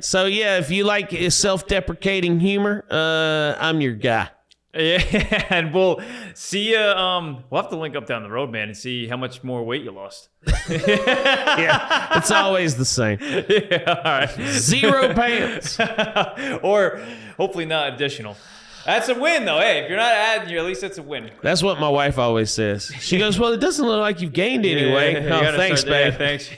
So, yeah, if you like self-deprecating humor, I'm your guy. Yeah, and we'll see you. We'll have to link up down the road, man, and see how much more weight you lost. Yeah, it's always the same. Yeah, all right. 0 pounds. Or hopefully not additional. That's a win, though. Hey, if you're not adding, at least it's a win. That's what my wife always says. She goes, well, it doesn't look like you've gained anyway. Yeah, thanks, babe. Thanks.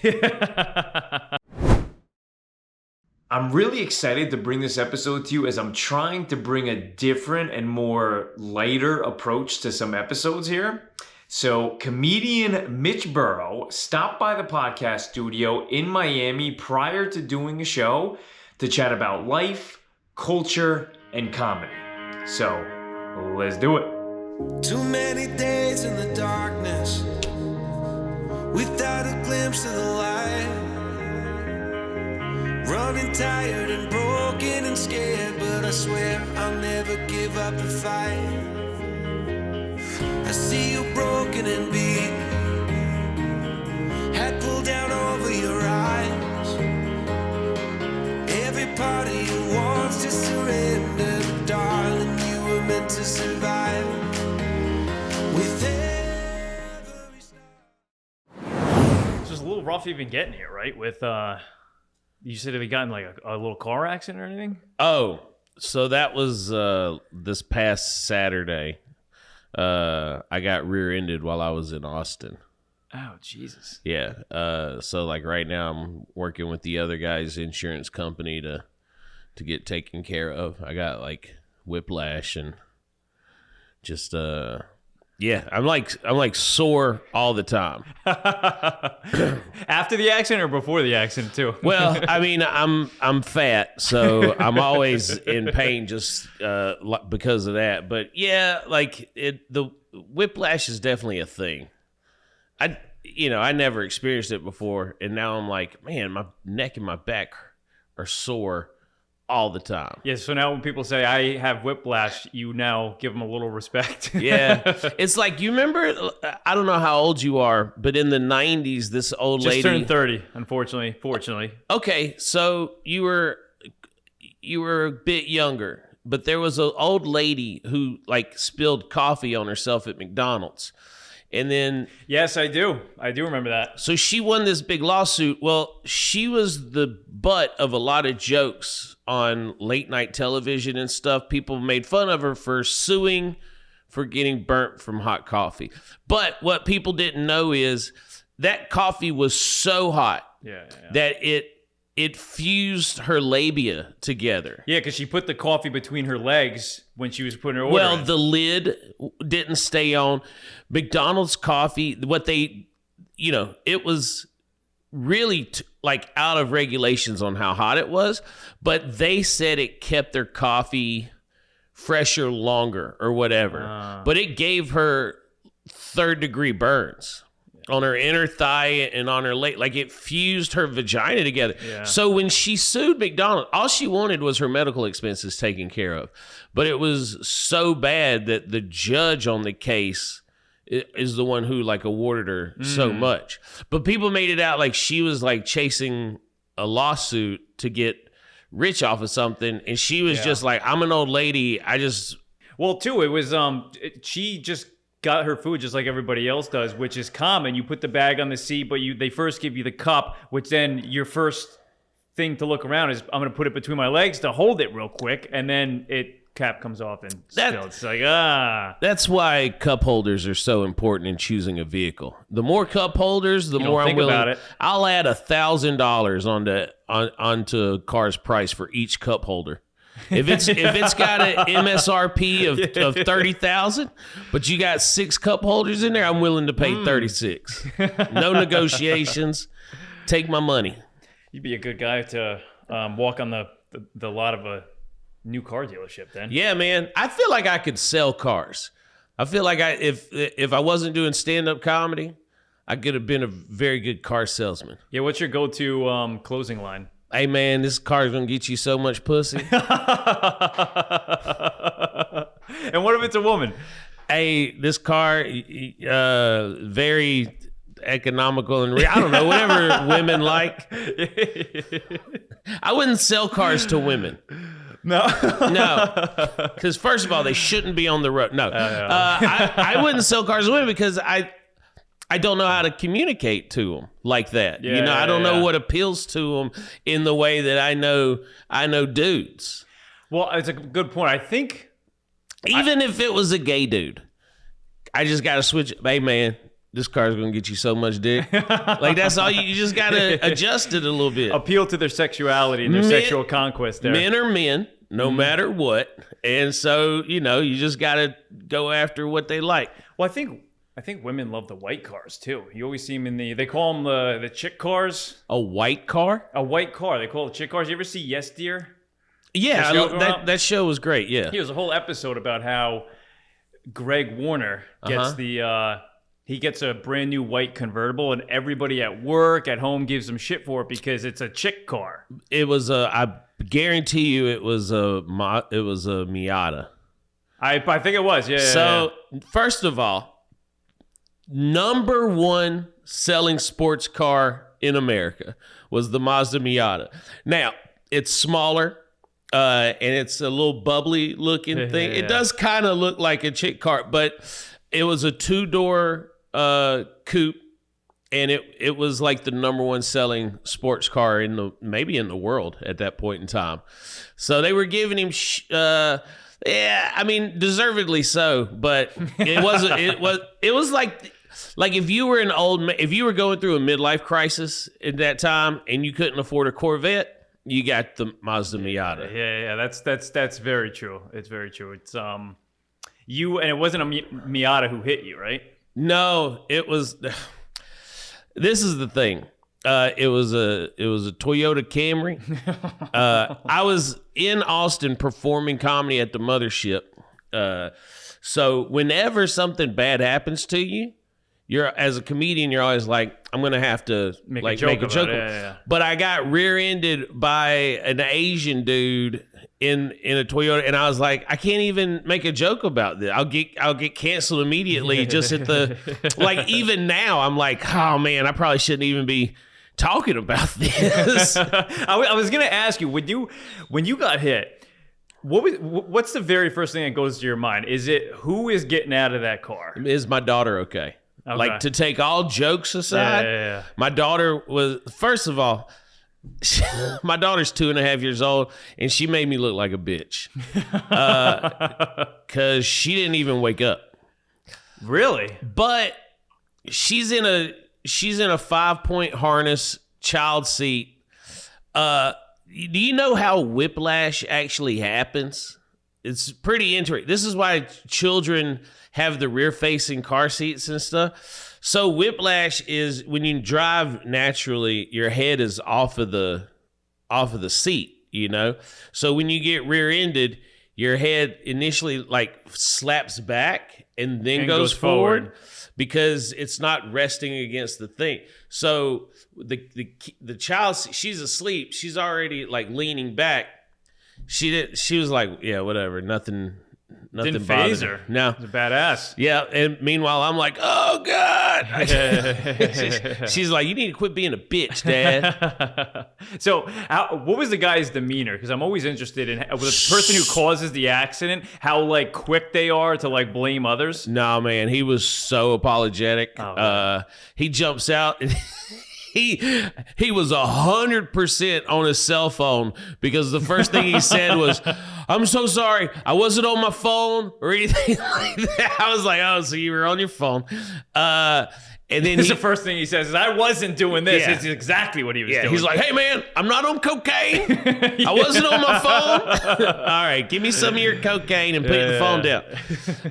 I'm really excited to bring this episode to you as I'm trying to bring a different and more lighter approach to some episodes here. So comedian Mitch Burrow stopped by the podcast studio in Miami prior to doing a show to chat about life, culture, and comedy. So let's do it. Too many days in the darkness without a glimpse of the light. Running tired and broken and scared, but I swear I'll never give up the fight. I see you broken and beat, head pulled down over your eyes. Every part of you wants to surrender, but darling, you were meant to survive. With every star. It's just a little rough even getting here, right? With you said have you gotten like a little car accident or anything? Oh, so that was this past Saturday. I got rear-ended while I was in Austin. Oh, Jesus. Yeah. So like right now I'm working with the other guy's insurance company to get taken care of. I got like whiplash and just yeah, I'm like sore all the time. After the accident or before the accident too? Well, I mean, I'm fat, so I'm always in pain just because of that. But yeah, like the whiplash is definitely a thing. I never experienced it before, and now I'm like, man, my neck and my back are sore all the time. Yeah, so now when people say I have whiplash, you now give them a little respect. Yeah. It's like, you remember, I don't know how old you are, but in the 90s, this old lady... Just turned 30, unfortunately. Fortunately. Okay, so you were a bit younger, but there was an old lady who, like, spilled coffee on herself at McDonald's. And then... Yes, I do. I do remember that. So she won this big lawsuit. Well, she was the butt of a lot of jokes on late night television and stuff. People made fun of her for suing for getting burnt from hot coffee. But what people didn't know is that coffee was so hot that it fused her labia together. Yeah, because she put the coffee between her legs when she was putting her order Well, in. the lid didn't stay on. McDonald's coffee, it was really like out of regulations on how hot it was, but they said it kept their coffee fresher longer or whatever. But it gave her third-degree burns on her inner thigh and on her leg. Like, it fused her vagina together. Yeah. So when she sued McDonald's, all she wanted was her medical expenses taken care of. But it was so bad that the judge on the case is the one who like awarded her so much. But people made it out like she was like chasing a lawsuit to get rich off of something. And she was just like, I'm an old lady. Well, too, it was, she just got her food just like everybody else does, which is common. You put the bag on the seat, but they first give you the cup, which then your first thing to look around is, I'm going to put it between my legs to hold it real quick. And then cap comes off and spilled. It's like, That's why cup holders are so important in choosing a vehicle. The more cup holders, the more I'm willing. About it. I'll add $1,000 onto a car's price for each cup holder. If it's got an MSRP of $30,000, but you got 6 cup holders in there, I'm willing to pay $36,000. No negotiations. Take my money. You'd be a good guy to walk on the lot of a new car dealership then. Yeah, man. I feel like I could sell cars. I feel like if I wasn't doing stand-up comedy, I could have been a very good car salesman. Yeah, what's your go-to closing line? Hey, man, this car's going to get you so much pussy. And what if it's a woman? Hey, this car, very economical and I don't know, whatever women like. I wouldn't sell cars to women. No. Because first of all, they shouldn't be on the road. No. I wouldn't sell cars to women because I don't know how to communicate to them like that. Yeah, I don't know what appeals to them in the way that I know dudes. Well, it's a good point. I think even if it was a gay dude, I just got to switch. Hey, man, this car's going to get you so much dick. Like, that's all you just got to adjust it a little bit. Appeal to their sexuality and their sexual conquest there. Men are men, no matter what. And so, you just got to go after what they like. Well, I think women love the white cars too. You always see them they call them the chick cars. A white car? A white car. They call it chick cars. You ever see Yes Dear? Yeah, that show was great. Yeah. There was a whole episode about how Greg Warner gets he gets a brand new white convertible, and everybody at work, at home, gives him shit for it because it's a chick car. It was I guarantee you, it was a Miata. I think it was. Yeah. So first of all, number one selling sports car in America was the Mazda Miata. Now it's smaller. And it's a little bubbly looking thing. It does kind of look like a chick car, but it was a 2-door coupe, and it was like the number one selling sports car maybe in the world at that point in time. So they were giving him, deservedly so. But it was like if you were if you were going through a midlife crisis at that time and you couldn't afford a Corvette. You got the Mazda Miata. Yeah, that's very true. It's very true. It's you, and it wasn't a Miata who hit you, right? No, it was. This is the thing. It was a Toyota Camry. I was in Austin performing comedy at the Mothership. So whenever something bad happens to you, as a comedian, you're always like, I'm going to have to make a joke. Yeah. But I got rear-ended by an Asian dude in a Toyota, and I was like, I can't even make a joke about this. I'll get canceled immediately just at the even now I'm like, oh man, I probably shouldn't even be talking about this. I was going to ask you, when you got hit, what's the very first thing that goes to your mind? Is it who is getting out of that car? Is my daughter okay? Okay. Like, to take all jokes aside, yeah. My daughter was, first of all, my daughter's 2.5 years old, and she made me look like a bitch because she didn't even wake up. Really? But she's in a 5-point harness, child seat. Do you know how whiplash actually happens? It's pretty interesting. This is why children have the rear-facing car seats and stuff. So whiplash is when you drive naturally, your head is off of the seat, So when you get rear-ended, your head initially slaps back and then goes forward because it's not resting against the thing. So the child, she's asleep. She's already leaning back. She was like, yeah, whatever, nothing didn't bothered phase her. No. It's a badass. Yeah, and meanwhile, I'm like, oh, God. She's like, you need to quit being a bitch, Dad. So what was the guy's demeanor? Because I'm always interested in the person who causes the accident, how, quick they are to, blame others. No, man, he was so apologetic. Oh, he jumps out and he was 100% on his cell phone because the first thing he said was, I'm so sorry, I wasn't on my phone or anything like that. I was like, oh, so you were on your phone. And then the first thing he says is, I wasn't doing this. Yeah. It's exactly what he was doing. He's like, hey, man, I'm not on cocaine. I wasn't on my phone. All right, give me some of your cocaine and put the phone down.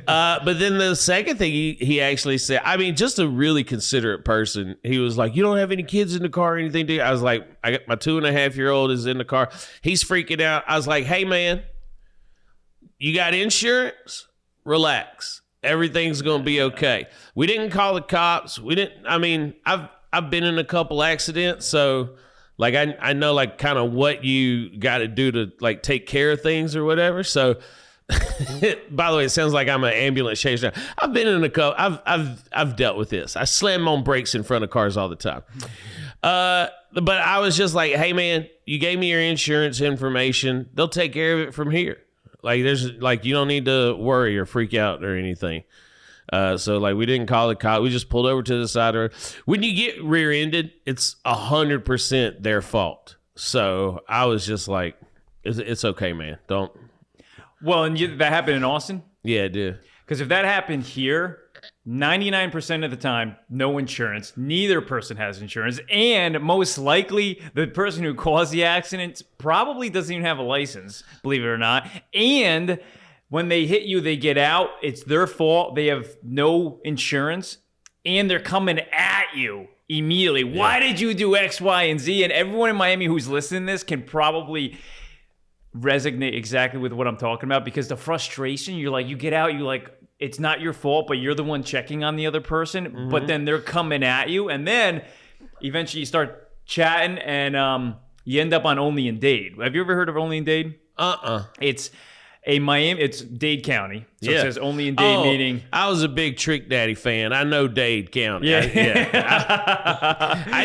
But then the second thing he actually said, just a really considerate person. He was like, you don't have any kids in the car or anything, do you? I was like, I got my 2.5-year-old is in the car. He's freaking out. I was like, hey, man, you got insurance? Relax. Everything's going to be okay. We didn't call the cops. I've been in a couple accidents, so I know kind of what you got to do to take care of things or whatever. So By the way, it sounds like I'm an ambulance chaser. I've been in a couple. I've dealt with this. I slam on brakes in front of cars all the time. But I was just like, hey man, you gave me your insurance information. They'll take care of it from here. Like you don't need to worry or freak out or anything. So like we didn't call the cop. We just pulled over to the side of the road. When you get rear-ended, it's 100% their fault. So I was just like, it's okay, man. Don't. Well, and that happened in Austin? Yeah, it did. Because if that happened here, 99% of the time, no insurance. Neither person has insurance. And most likely, the person who caused the accident probably doesn't even have a license, believe it or not. And when they hit you, they get out. It's their fault. They have no insurance. And they're coming at you immediately. Yeah. Why did you do X, Y, and Z? And everyone in Miami who's listening to this can probably resonate exactly with what I'm talking about, because the frustration, you get out, it's not your fault, but you're the one checking on the other person. Mm-hmm. But then they're coming at you. And then eventually you start chatting and you end up on Only in Dade. Have you ever heard of Only in Dade? It's it's Dade County. So it says Only in Dade meeting. I was a big Trick Daddy fan. I know Dade County. I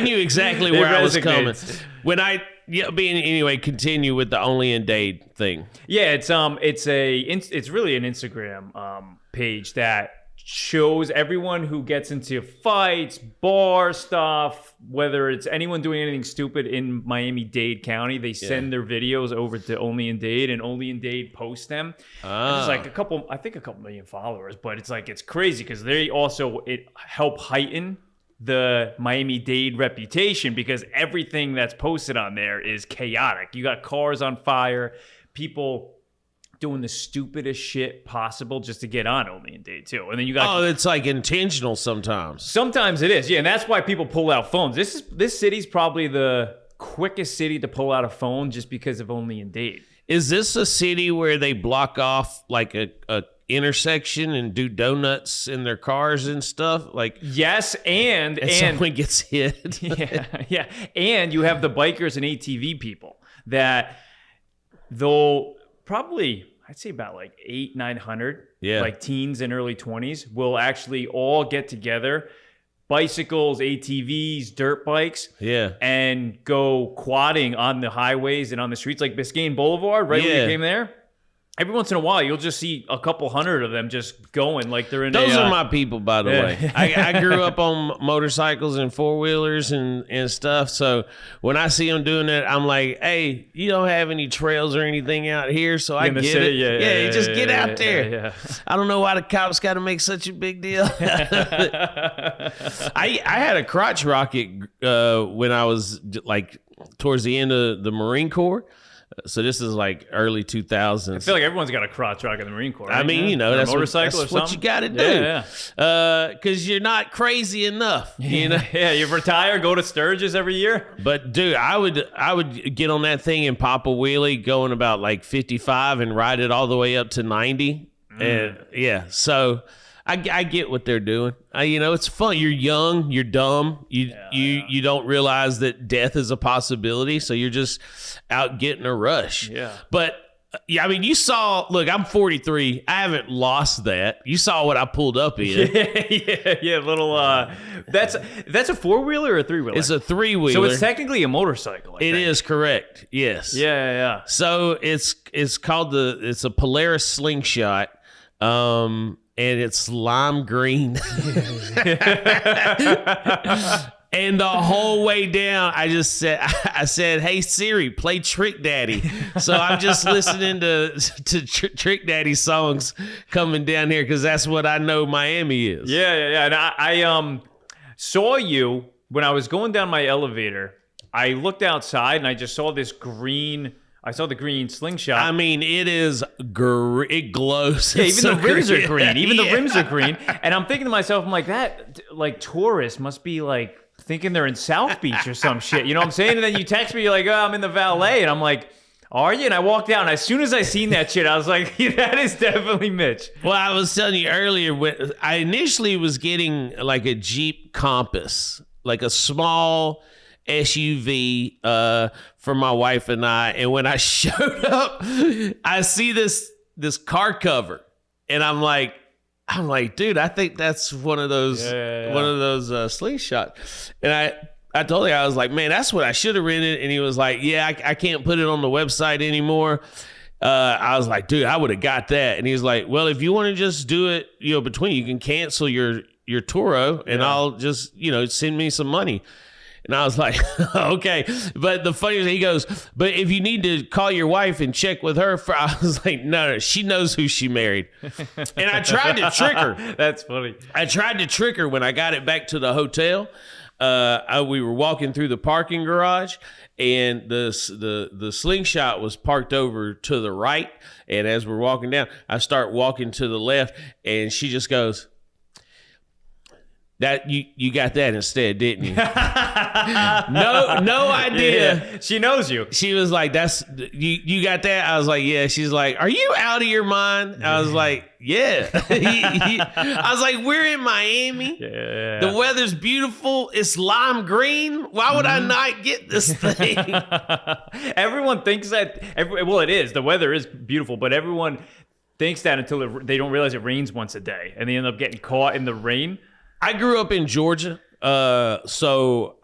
knew exactly where I was coming. Continue with the Only in Dade thing. Yeah, it's really an Instagram page that shows everyone who gets into fights, bar stuff, whether it's anyone doing anything stupid in Miami-Dade County, they send their videos over to Only in Dade, and Only in Dade posts them. There's like a couple million followers, but it's crazy because they also help heighten the Miami-Dade reputation, because everything that's posted on there is chaotic. You got cars on fire, people doing the stupidest shit possible just to get on Only in Dade too. And then you got it's like intentional sometimes. Sometimes it is, yeah, and that's why people pull out phones. This city's probably the quickest city to pull out a phone just because of Only in Dade. Is this a city where they block off like a intersection and do donuts in their cars and stuff? Like, yes, and someone gets hit. yeah, and you have the bikers and ATV people that they'll probably, I'd say about like 800-900, like teens and early 20s, will actually all get together, bicycles, ATVs, dirt bikes, and go quadding on the highways and on the streets, like Biscayne Boulevard, right when you came there. Every once in a while, you'll just see a couple hundred of them just going like they're in. Those are my people, by the way. I grew up on motorcycles and four-wheelers and stuff. So when I see them doing that, I'm like, hey, you don't have any trails or anything out here, so I get it. Yeah, just get out there. Yeah. I don't know why the cops got to make such a big deal. I had a crotch rocket when I was like towards the end of the Marine Corps. So this is like early 2000s. I feel like everyone's got a crotch rocket in the Marine Corps. Right? I mean, that's motorcycle that's what you got to do. Because you're not crazy enough. You know? You retire, go to Sturgis every year. But dude, I would get on that thing and pop a wheelie going about like 55 and ride it all the way up to 90. And so I get what they're doing. It's fun. You're young, you're dumb. You don't realize that death is a possibility, so you're just out getting a rush. Yeah. But I mean, you saw. Look, I'm 43. I haven't lost that. You saw what I pulled up in. Yeah. Little. That's a 4-wheeler or a 3-wheeler. It's a 3-wheeler. So it's technically a motorcycle. It is correct. Yes. Yeah. So it's called it's a Polaris Slingshot. And it's lime green. And the whole way down, I said, hey, Siri, play Trick Daddy. So I'm just listening to Trick Daddy songs coming down here because that's what I know Miami is. Yeah. And I saw you when I was going down my elevator. I looked outside and I just saw this green... I saw the green slingshot. I mean, it is it glows. Yeah, even the rims are green. Even the rims are green. And I'm thinking to myself, I'm like, that like tourists must be like thinking they're in South Beach or some shit. You know what I'm saying? And then you text me, you're like, oh, I'm in the valet. And I'm like, are you? And I walked out, and as soon as I seen that shit, I was like, that is definitely Mitch. Well, I was telling you earlier, I initially was getting like a Jeep Compass, like a small SUV for my wife and I. And when I showed up, I see this this car cover, and I'm like, dude, I think that's one of those slingshot. And I told him, I was like, man, that's what I should have rented. And he was like, yeah, I can't put it on the website anymore. I was like, dude, I would have got that. And he's like, well, if you want to just do it, between, you can cancel your Turo and I'll just, send me some money. And I was like, okay. But the funniest thing, he goes, but if you need to call your wife and check with her, I was like, no, she knows who she married. And I tried to trick her. That's funny. I tried to trick her when I got it back to the hotel. We were walking through the parking garage, and the slingshot was parked over to the right. And as we're walking down, I start walking to the left, and she just goes, "That you got that instead, didn't you?" No idea. Yeah. She knows you. She was like, "That's you got that." I was like, "Yeah." She's like, "Are you out of your mind?" I was like, "Yeah." I was like, "We're in Miami. Yeah. The weather's beautiful. It's lime green. Why would I not get this thing?" Everyone thinks that. Well, it is. The weather is beautiful, but everyone thinks that until they don't realize it rains once a day, and they end up getting caught in the rain. I grew up in Georgia, so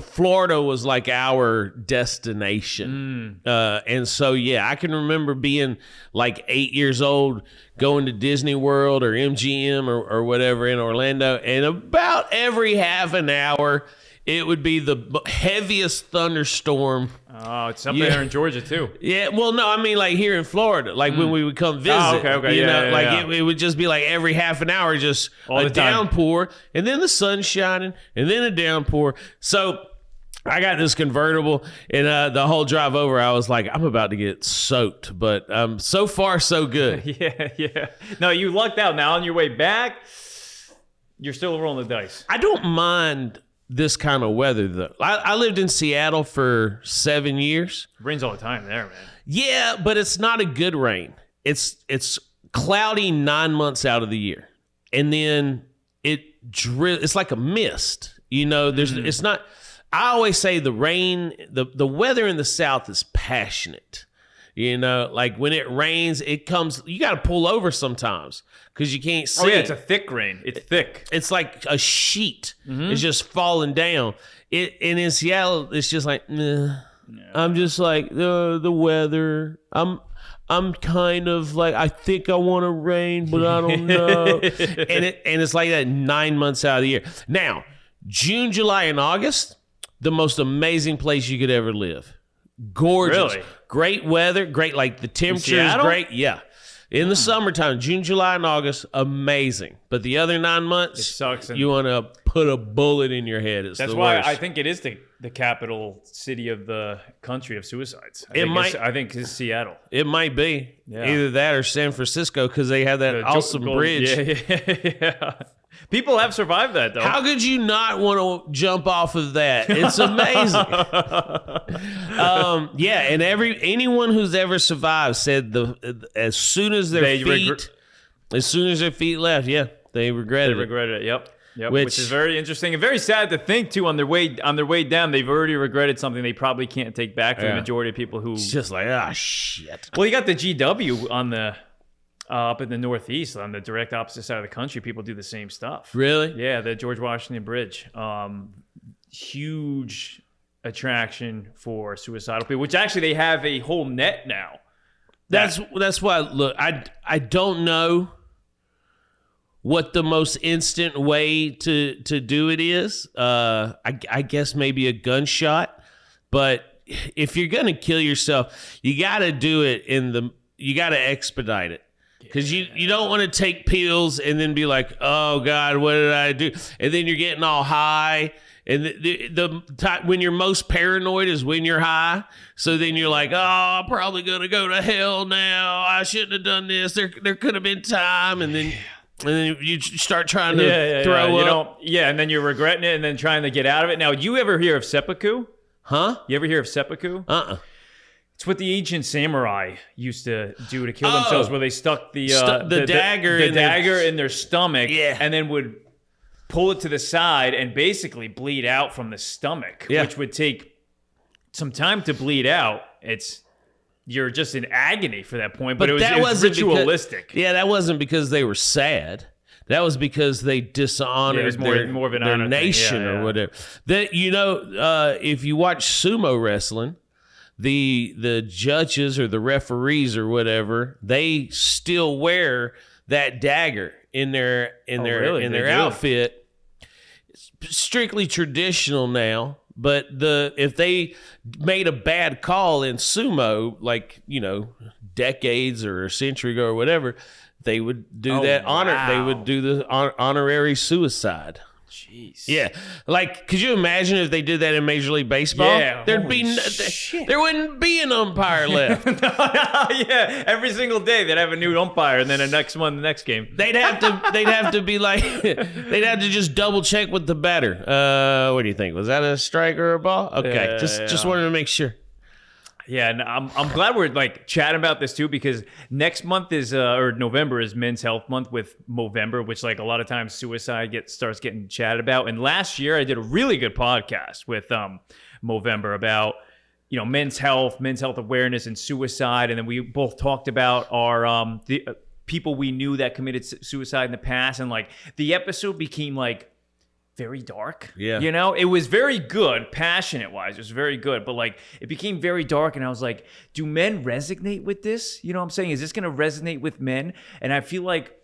Florida was like our destination. And so, I can remember being like 8 years old, going to Disney World or MGM or whatever in Orlando, and about every half an hour, it would be the heaviest thunderstorm. Oh, it's up there in Georgia too. Yeah, well, no, I mean like here in Florida, like when we would come visit. Oh, okay, It would just be like every half an hour, just all a the time. downpour, and then the sun shining, and then a downpour. So I got this convertible, and the whole drive over, I was like, I'm about to get soaked, but so far so good. Yeah. No, you lucked out. Now on your way back, you're still rolling the dice. I don't mind this kind of weather though. I lived in Seattle for 7 years. It rains all the time there, man. Yeah, but it's not a good rain. It's cloudy 9 months out of the year, and then it's like a mist. It's not. I always say the rain, the weather in the South is passionate. Like when it rains, it comes. You got to pull over sometimes because you can't see. Oh yeah, it's a thick rain. It's thick. It's like a sheet. It's just falling down. And in Seattle, it's just like, nah. I'm just like the weather. I'm kind of like, I think I want to rain, but I don't know. and it's like that 9 months out of the year. Now, June, July, and August, the most amazing place you could ever live. Gorgeous. Really? Great weather. Great, like the temperature is great. Yeah. In the summertime, June, July, and August, amazing. But the other 9 months, it sucks. You want to put a bullet in your head. That's the why worst. I think it is the capital city of the country of suicides. I think it's Seattle. It might be. Yeah. Either that or San Francisco because they have that awesome bridge. Yeah. People have survived that, though. How could you not want to jump off of that? It's amazing. And anyone who's ever survived said as soon as their feet left, they regretted it. Yep. Which is very interesting and very sad to think too. On their way down, they've already regretted something they probably can't take back. For the majority of people who, it's just like, shit. Well, you got the GW on the. Up in the Northeast, on the direct opposite side of the country, people do the same stuff. Really? Yeah, the George Washington Bridge. Huge attraction for suicidal people, which actually they have a whole net now. That's why, look, I don't know what the most instant way to do it is. I guess maybe a gunshot. But if you're going to kill yourself, you got to do it you got to expedite it. Because you don't want to take pills and then be like, oh, God, what did I do? And then you're getting all high. And the time when you're most paranoid is when you're high. So then you're like, oh, I'm probably going to go to hell now. I shouldn't have done this. There could have been time. And then you start trying to throw up. And then you're regretting it and then trying to get out of it. Now, you ever hear of seppuku? Huh? You ever hear of seppuku? It's what the ancient samurai used to do to kill themselves, where they stuck the dagger in their stomach, and then would pull it to the side and basically bleed out from the stomach, which would take some time to bleed out. It's you're just in agony for that point. But it was wasn't ritualistic. That wasn't because they were sad. That was because they dishonored it was more of an their honor nation or whatever. That if you watch sumo wrestling, the judges or the referees or whatever, they still wear that dagger in their outfit. It's strictly traditional now, but if they made a bad call in sumo, like decades or a century ago or whatever, they would do that honor. Wow. They would do the honorary suicide. Jeez. Yeah, like could you imagine if they did that in Major League Baseball? Yeah, there wouldn't be an umpire left. Yeah, every single day they'd have a new umpire, and then the next game. They'd have to be like, they'd have to just double check with the batter. What do you think? Was that a strike or a ball? Okay, just wanted to make sure. Yeah, and I'm glad we're like chatting about this too, because next month is or November is Men's Health Month with Movember, which like a lot of times suicide starts getting chatted about. And last year I did a really good podcast with Movember about men's health awareness and suicide, and then we both talked about our the people we knew that committed suicide in the past, and like the episode became like very dark. Yeah. It was very good, passionate wise. It was very good, but like it became very dark, and I was like, do men resonate with this? You know what I'm saying? Is this going to resonate with men? And I feel like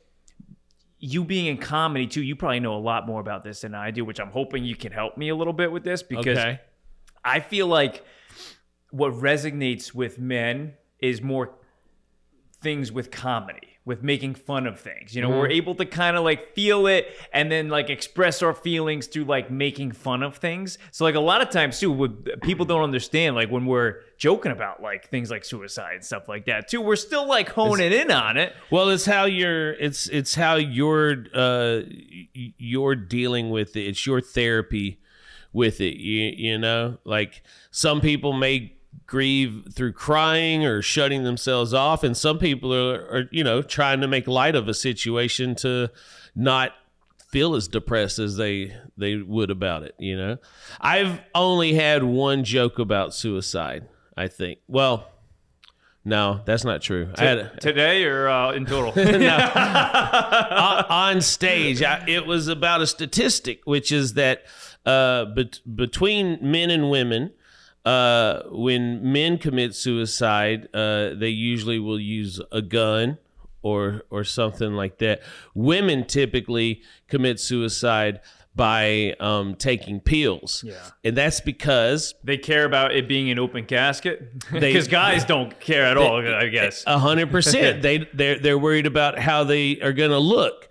you being in comedy too, you probably know a lot more about this than I do, which I'm hoping you can help me a little bit with this, because I feel like what resonates with men is more things with comedy, with making fun of things. We're able to kind of like feel it and then like express our feelings through like making fun of things. So like a lot of times too, people don't understand, like when we're joking about like things like suicide and stuff like that too, we're still like honing in on it. Well, it's how you're dealing with it. It's your therapy with it. Like some people may grieve through crying or shutting themselves off, and some people are trying to make light of a situation to not feel as depressed as they would about it. I've only had one joke about suicide, I think. Well, no, that's not true. Today or in total? On stage, it was about a statistic, which is that between men and women, when men commit suicide, they usually will use a gun or something like that. Women typically commit suicide by taking pills. Yeah. And that's because they care about it being an open casket. Because guys don't care at all, I guess. 100%. They're worried about how they are going to look,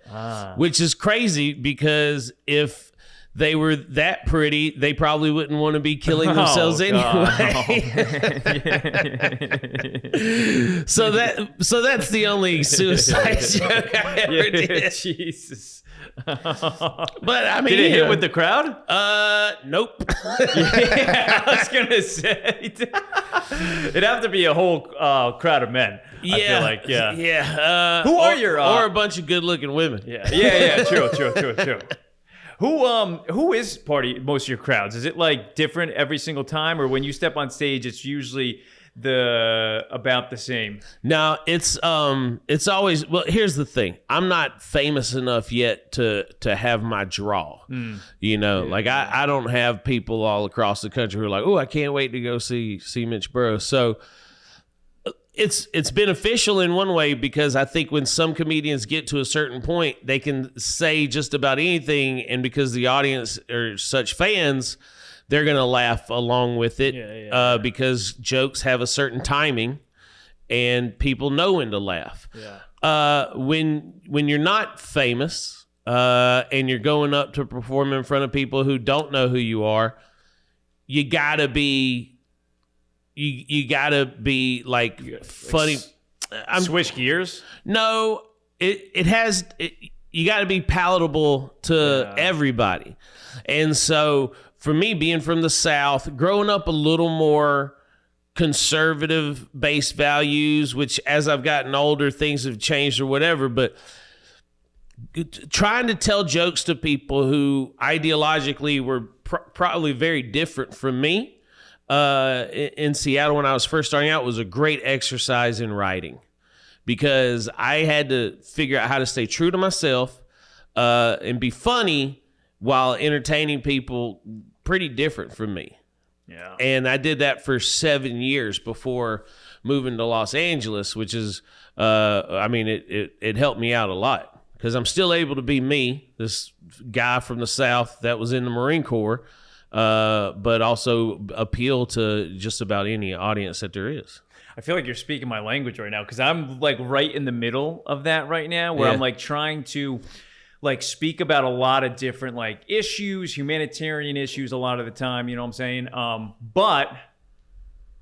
which is crazy, because if they were that pretty, they probably wouldn't want to be killing themselves anyway. So that's the only suicide joke I ever did. Jesus. But I mean, did it hit with the crowd? Nope. Yeah, I was gonna say it'd have to be a whole crowd of men. Yeah, I feel like, yeah. Who are your or a bunch of good-looking women? Yeah. True. Who is most of your crowds? Is it like different every single time, or when you step on stage, it's usually about the same? No, it's always, well, here's the thing. I'm not famous enough yet to have my draw. I don't have people all across the country who are like, oh, I can't wait to go see Mitch Burrow. So it's beneficial in one way, because I think when some comedians get to a certain point, they can say just about anything, and because the audience are such fans, they're going to laugh along with it. Because jokes have a certain timing and people know when to laugh. When you're not famous and you're going up to perform in front of people who don't know who you are, you gotta be like funny. Switch gears? No, you gotta be palatable to everybody. And so for me, being from the South, growing up a little more conservative based values, which as I've gotten older, things have changed or whatever, but trying to tell jokes to people who ideologically were probably very different from me, in Seattle when I was first starting out was a great exercise in writing, because I had to figure out how to stay true to myself and be funny while entertaining people pretty different from me. Yeah. And I did that for 7 years before moving to Los Angeles, which is, it helped me out a lot, because I'm still able to be me, this guy from the South that was in the Marine Corps, but also appeal to just about any audience that there is. I feel like you're speaking my language right now, because I'm like right in the middle of that right now, where I'm like trying to like speak about a lot of different like issues, humanitarian issues a lot of the time, you know what I'm saying? But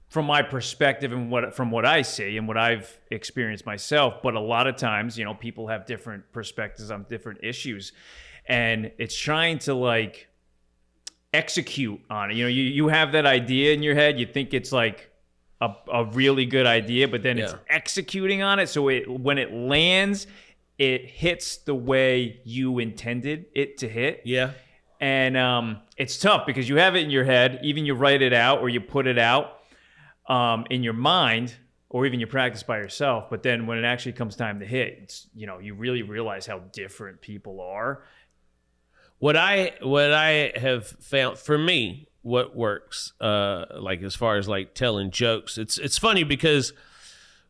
from my perspective and from what I see and what I've experienced myself, but a lot of times, you know, people have different perspectives on different issues, and it's trying to like execute on it. You know, you have that idea in your head, you think it's like a really good idea, but then it's executing on it. So when it lands, it hits the way you intended it to hit. Yeah. And it's tough because you have it in your head, even you write it out or you put it out in your mind, or even you practice by yourself. But then when it actually comes time to hit, it's, you know, you really realize how different people are. What I have found for me, what works, like as far as like telling jokes, it's funny because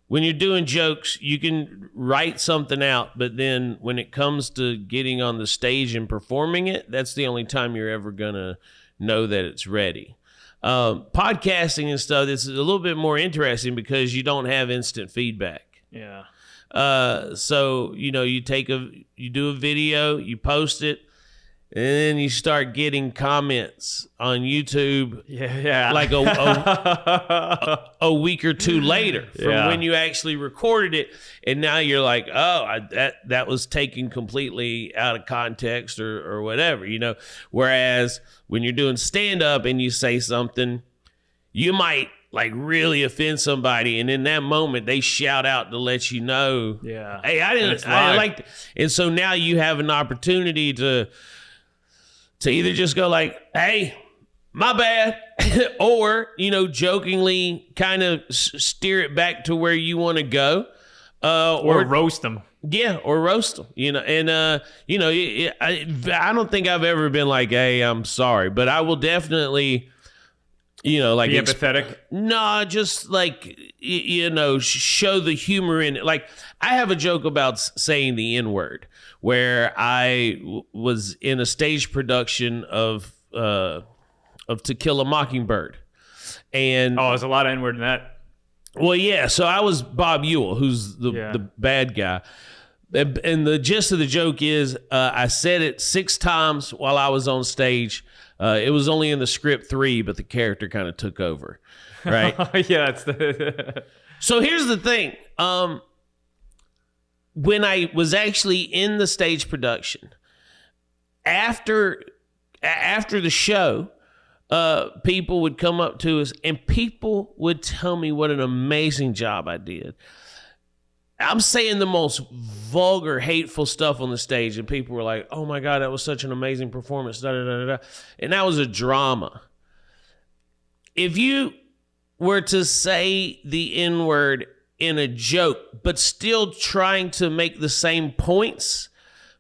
when you're doing jokes, you can write something out, but then when it comes to getting on the stage and performing it, that's the only time you're ever gonna know that it's ready. Podcasting and stuff, it's a little bit more interesting because you don't have instant feedback. Yeah. So you know, you do a video, you post it, and then you start getting comments on YouTube. Yeah. Like a week or two later from when you actually recorded it, and now you're like, oh, that was taken completely out of context or whatever, you know. Whereas when you're doing stand up and you say something, you might like really offend somebody, and in that moment they shout out to let you know, hey, I didn't like it. And so now you have an opportunity to either just go like, hey, my bad, or, you know, jokingly kind of steer it back to where you want to go. Or roast them. Yeah, or roast them, you know. And, you know, I don't think I've ever been like, hey, I'm sorry. But I will definitely, you know, like... Be empathetic? No, just like, you know, show the humor in it. Like, I have a joke about saying the N-word, where I was in a stage production of To Kill a Mockingbird. And there's a lot of N-word in that. Well, yeah. So I was Bob Ewell, who's the bad guy. And the gist of the joke is I said it 6 times while I was on stage. It was only in the script 3, but the character kind of took over, right? Yeah. That's So here's the thing. When I was actually in the stage production, after the show, people would come up to us and people would tell me what an amazing job I did. I'm saying the most vulgar, hateful stuff on the stage, and people were like, oh my God, that was such an amazing performance, da, da, da, da. And that was a drama. If you were to say the N-word in a joke, but still trying to make the same points,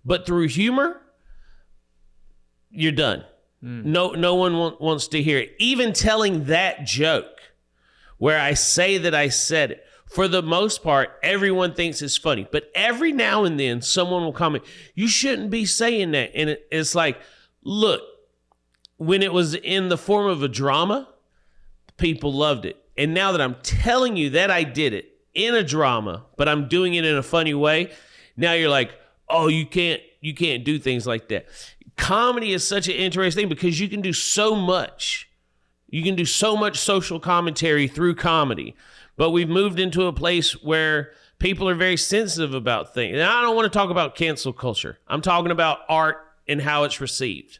but through humor, you're done. No one wants to hear it. Even telling that joke where I say that I said it, for the most part, everyone thinks it's funny. But every now and then, someone will comment, you shouldn't be saying that. And it's like, look, when it was in the form of a drama, people loved it. And now that I'm telling you that I did it in a drama, but I'm doing it in a funny way, now you're like, oh, you can't do things like that. Comedy is such an interesting thing because you can do so much. You can do so much social commentary through comedy. But we've moved into a place where people are very sensitive about things. And I don't want to talk about cancel culture. I'm talking about art and how it's received.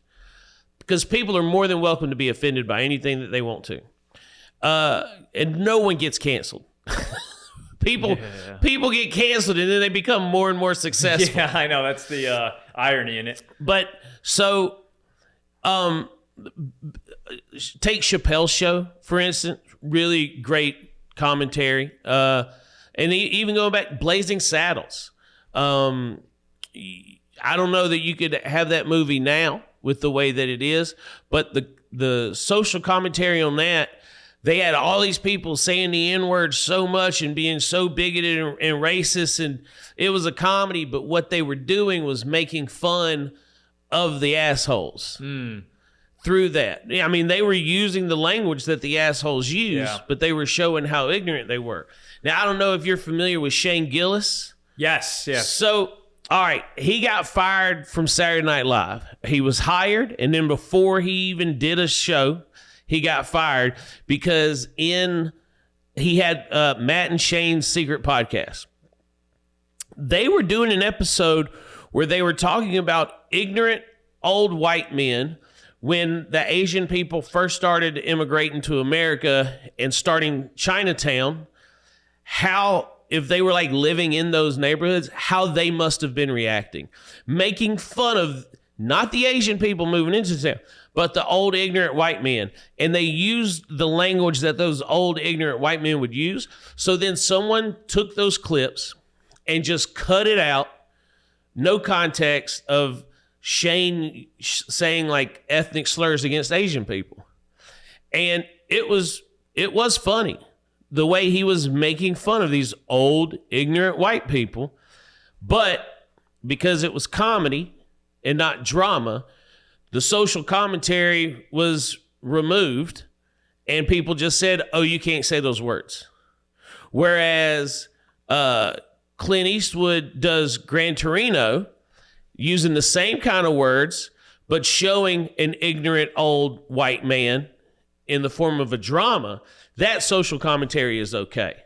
Because people are more than welcome to be offended by anything that they want to. And no one gets canceled. People get canceled and then they become more and more successful. Yeah, I know. That's the irony in it. But so take Chappelle's show, for instance, really great commentary. And even going back, Blazing Saddles. I don't know that you could have that movie now with the way that it is, but the social commentary on that, they had all these people saying the N-word so much and being so bigoted and racist, and it was a comedy, but what they were doing was making fun of the assholes through that. I mean, they were using the language that the assholes use, but they were showing how ignorant they were. Now, I don't know if you're familiar with Shane Gillis. Yes. So, all right, he got fired from Saturday Night Live. He was hired, and then before he even did a show, he got fired because he had Matt and Shane's secret podcast. They were doing an episode where they were talking about ignorant old white men when the Asian people first started immigrating to America and starting Chinatown, how, if they were like living in those neighborhoods, how they must have been reacting. Making fun of not the Asian people moving into town, but the old ignorant white men. And they used the language that those old ignorant white men would use. So then someone took those clips and just cut it out, no context, of Shane saying like ethnic slurs against Asian people. And it was funny the way he was making fun of these old ignorant white people. But because it was comedy and not drama, the social commentary was removed and people just said, oh, you can't say those words. Whereas Clint Eastwood does Gran Torino using the same kind of words, but showing an ignorant old white man in the form of a drama. That social commentary is okay.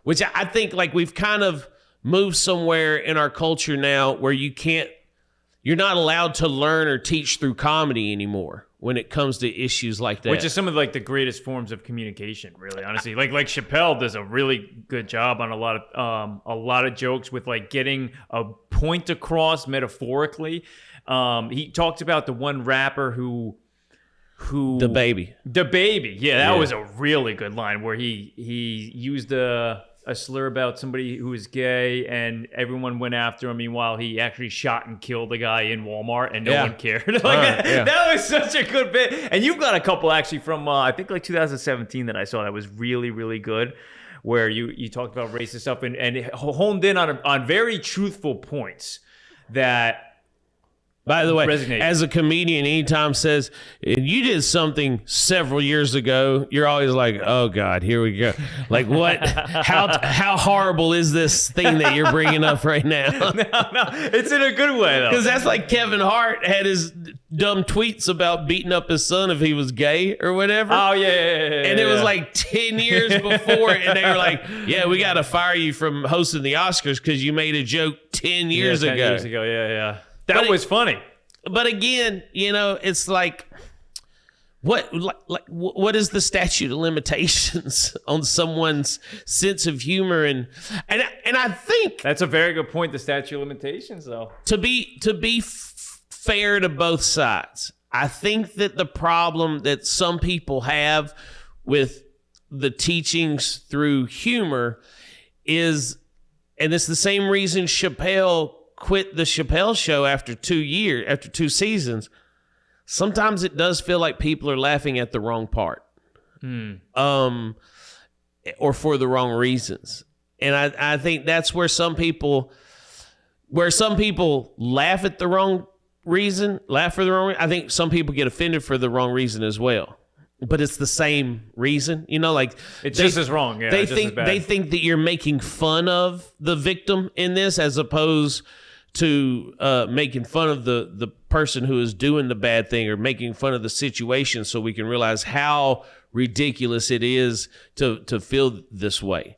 Which I think like we've kind of moved somewhere in our culture now where you're not allowed to learn or teach through comedy anymore when it comes to issues like that. Which is some of like the greatest forms of communication, really, honestly. Like Chappelle does a really good job on a lot of jokes with like getting a point across metaphorically. He talked about the one rapper who The Baby. Yeah, that was a really good line where he used a slur about somebody who was gay and everyone went after him. Meanwhile, he actually shot and killed a guy in Walmart and no one cared. That was such a good bit. And you've got a couple actually from, I think like 2017 that I saw that was really, really good, where you talked about racist stuff and honed in on very truthful points that, by the way, resonate. As a comedian, anytime says, you did something several years ago, you're always like, oh God, here we go. Like what, how horrible is this thing that you're bringing up right now? No, it's in a good way though. Because that's like Kevin Hart had his dumb tweets about beating up his son if he was gay or whatever. Oh yeah. And it was like 10 years before, and they were like, yeah, we got to fire you from hosting the Oscars because you made a joke 10 years ago. 10 years ago, yeah. That was funny. But again, it's like, what is the statute of limitations on someone's sense of humor? And I think that's a very good point. The statute of limitations, though, to be fair to both sides, I think that the problem that some people have with the teachings through humor is, and it's the same reason Chappelle quit the Chappelle show after 2 seasons. Sometimes it does feel like people are laughing at the wrong part, or for the wrong reasons. And I think that's where some people laugh at the wrong reason, I think some people get offended for the wrong reason as well. But it's the same reason, like it's just as wrong. Yeah, they think that you're making fun of the victim in this, as opposed to making fun of the person who is doing the bad thing, or making fun of the situation, so we can realize how ridiculous it is to feel this way.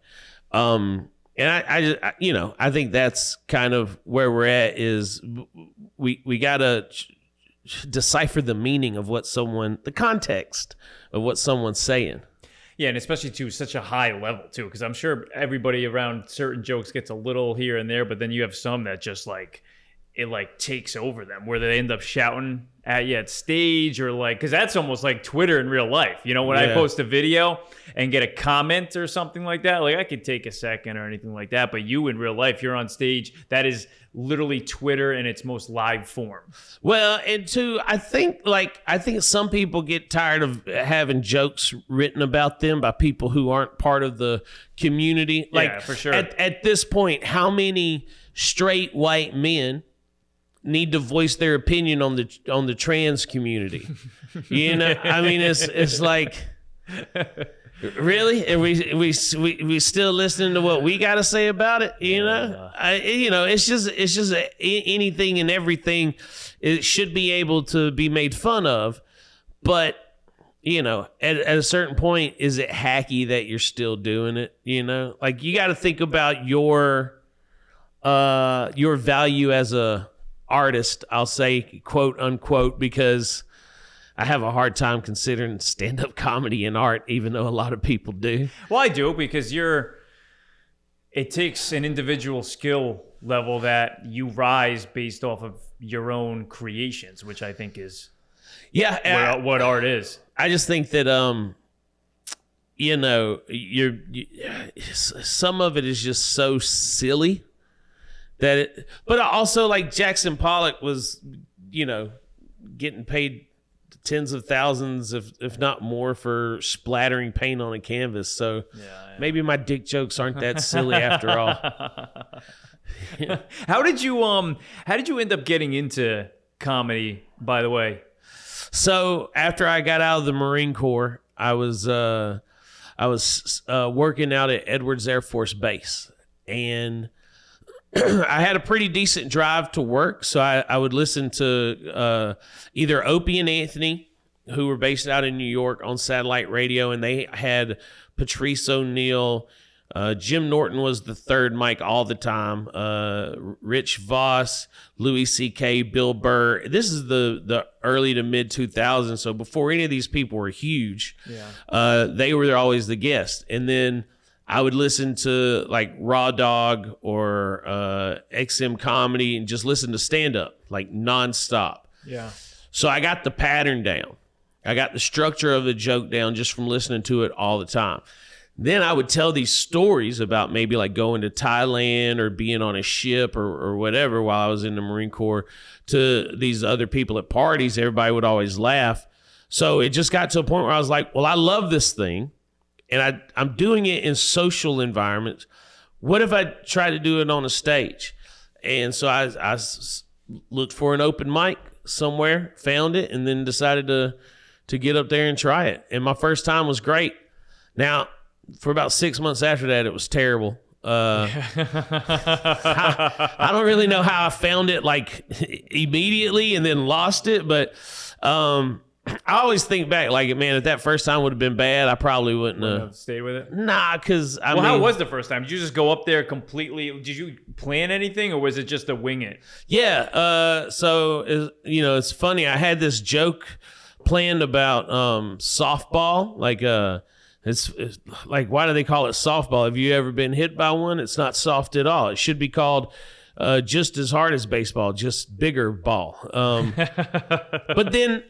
And I think that's kind of where we're at. Is we gotta decipher the meaning of the context of what someone's saying. Yeah, and especially to such a high level too, because I'm sure everybody around certain jokes gets a little here and there, but then you have some that just like it like takes over them, where they end up shouting at you at stage, or like, because that's almost like Twitter in real life. You know, when I post a video and get a comment or something like that, like I could take a second or anything like that, but you in real life, you're on stage. That is literally Twitter in its most live form. Well, and two, I think some people get tired of having jokes written about them by people who aren't part of the community. Like, yeah, for sure. At this point, how many straight white men need to voice their opinion on the trans community? You know, I mean, it's like, really, and we still listening to what we got to say about it. You know, it's just anything and everything. It should be able to be made fun of, but you know, at a certain point, is it hacky that you're still doing it? You know, like you got to think about your value as a artist, I'll say, quote unquote, because I have a hard time considering stand-up comedy and art, even though a lot of people do. Well, I do, because it takes an individual skill level that you rise based off of your own creations, which I think is what art is. I just think that you know, some of it is just so silly but also, like, Jackson Pollock was, you know, getting paid tens of thousands, if not more, for splattering paint on a canvas. So maybe my dick jokes aren't that silly after all. How did you end up getting into comedy, by the way? So after I got out of the Marine Corps, I was working out at Edwards Air Force Base, and I had a pretty decent drive to work, so I would listen to either Opie and Anthony, who were based out in New York, on satellite radio, and they had Patrice O'Neal. Jim Norton was the third mic all the time. Rich Voss, Louis C.K., Bill Burr. This is the early to mid 2000s, so before any of these people were huge. They were always the guest, and then I would listen to like Raw Dog or XM Comedy and just listen to stand-up like nonstop. Yeah. So I got the pattern down. I got the structure of the joke down just from listening to it all the time. Then I would tell these stories about maybe like going to Thailand or being on a ship or whatever while I was in the Marine Corps to these other people at parties. Everybody would always laugh. So it just got to a point where I was like, well, I love this thing. And I'm doing it in social environments. What if I try to do it on a stage? And so I looked for an open mic somewhere, found it, and then decided to get up there and try it. And my first time was great. Now, for about 6 months after that, it was terrible. I don't really know how I found it like immediately and then lost it, but I always think back, like, man, if that first time would have been bad, I probably wouldn't have stayed with it. Nah, because I mean, how was the first time? Did you just go up there completely? Did you plan anything, or was it just a wing it? Yeah. So it's funny. I had this joke planned about softball. Like, it's like, why do they call it softball? Have you ever been hit by one? It's not soft at all. It should be called just as hard as baseball, just bigger ball. But then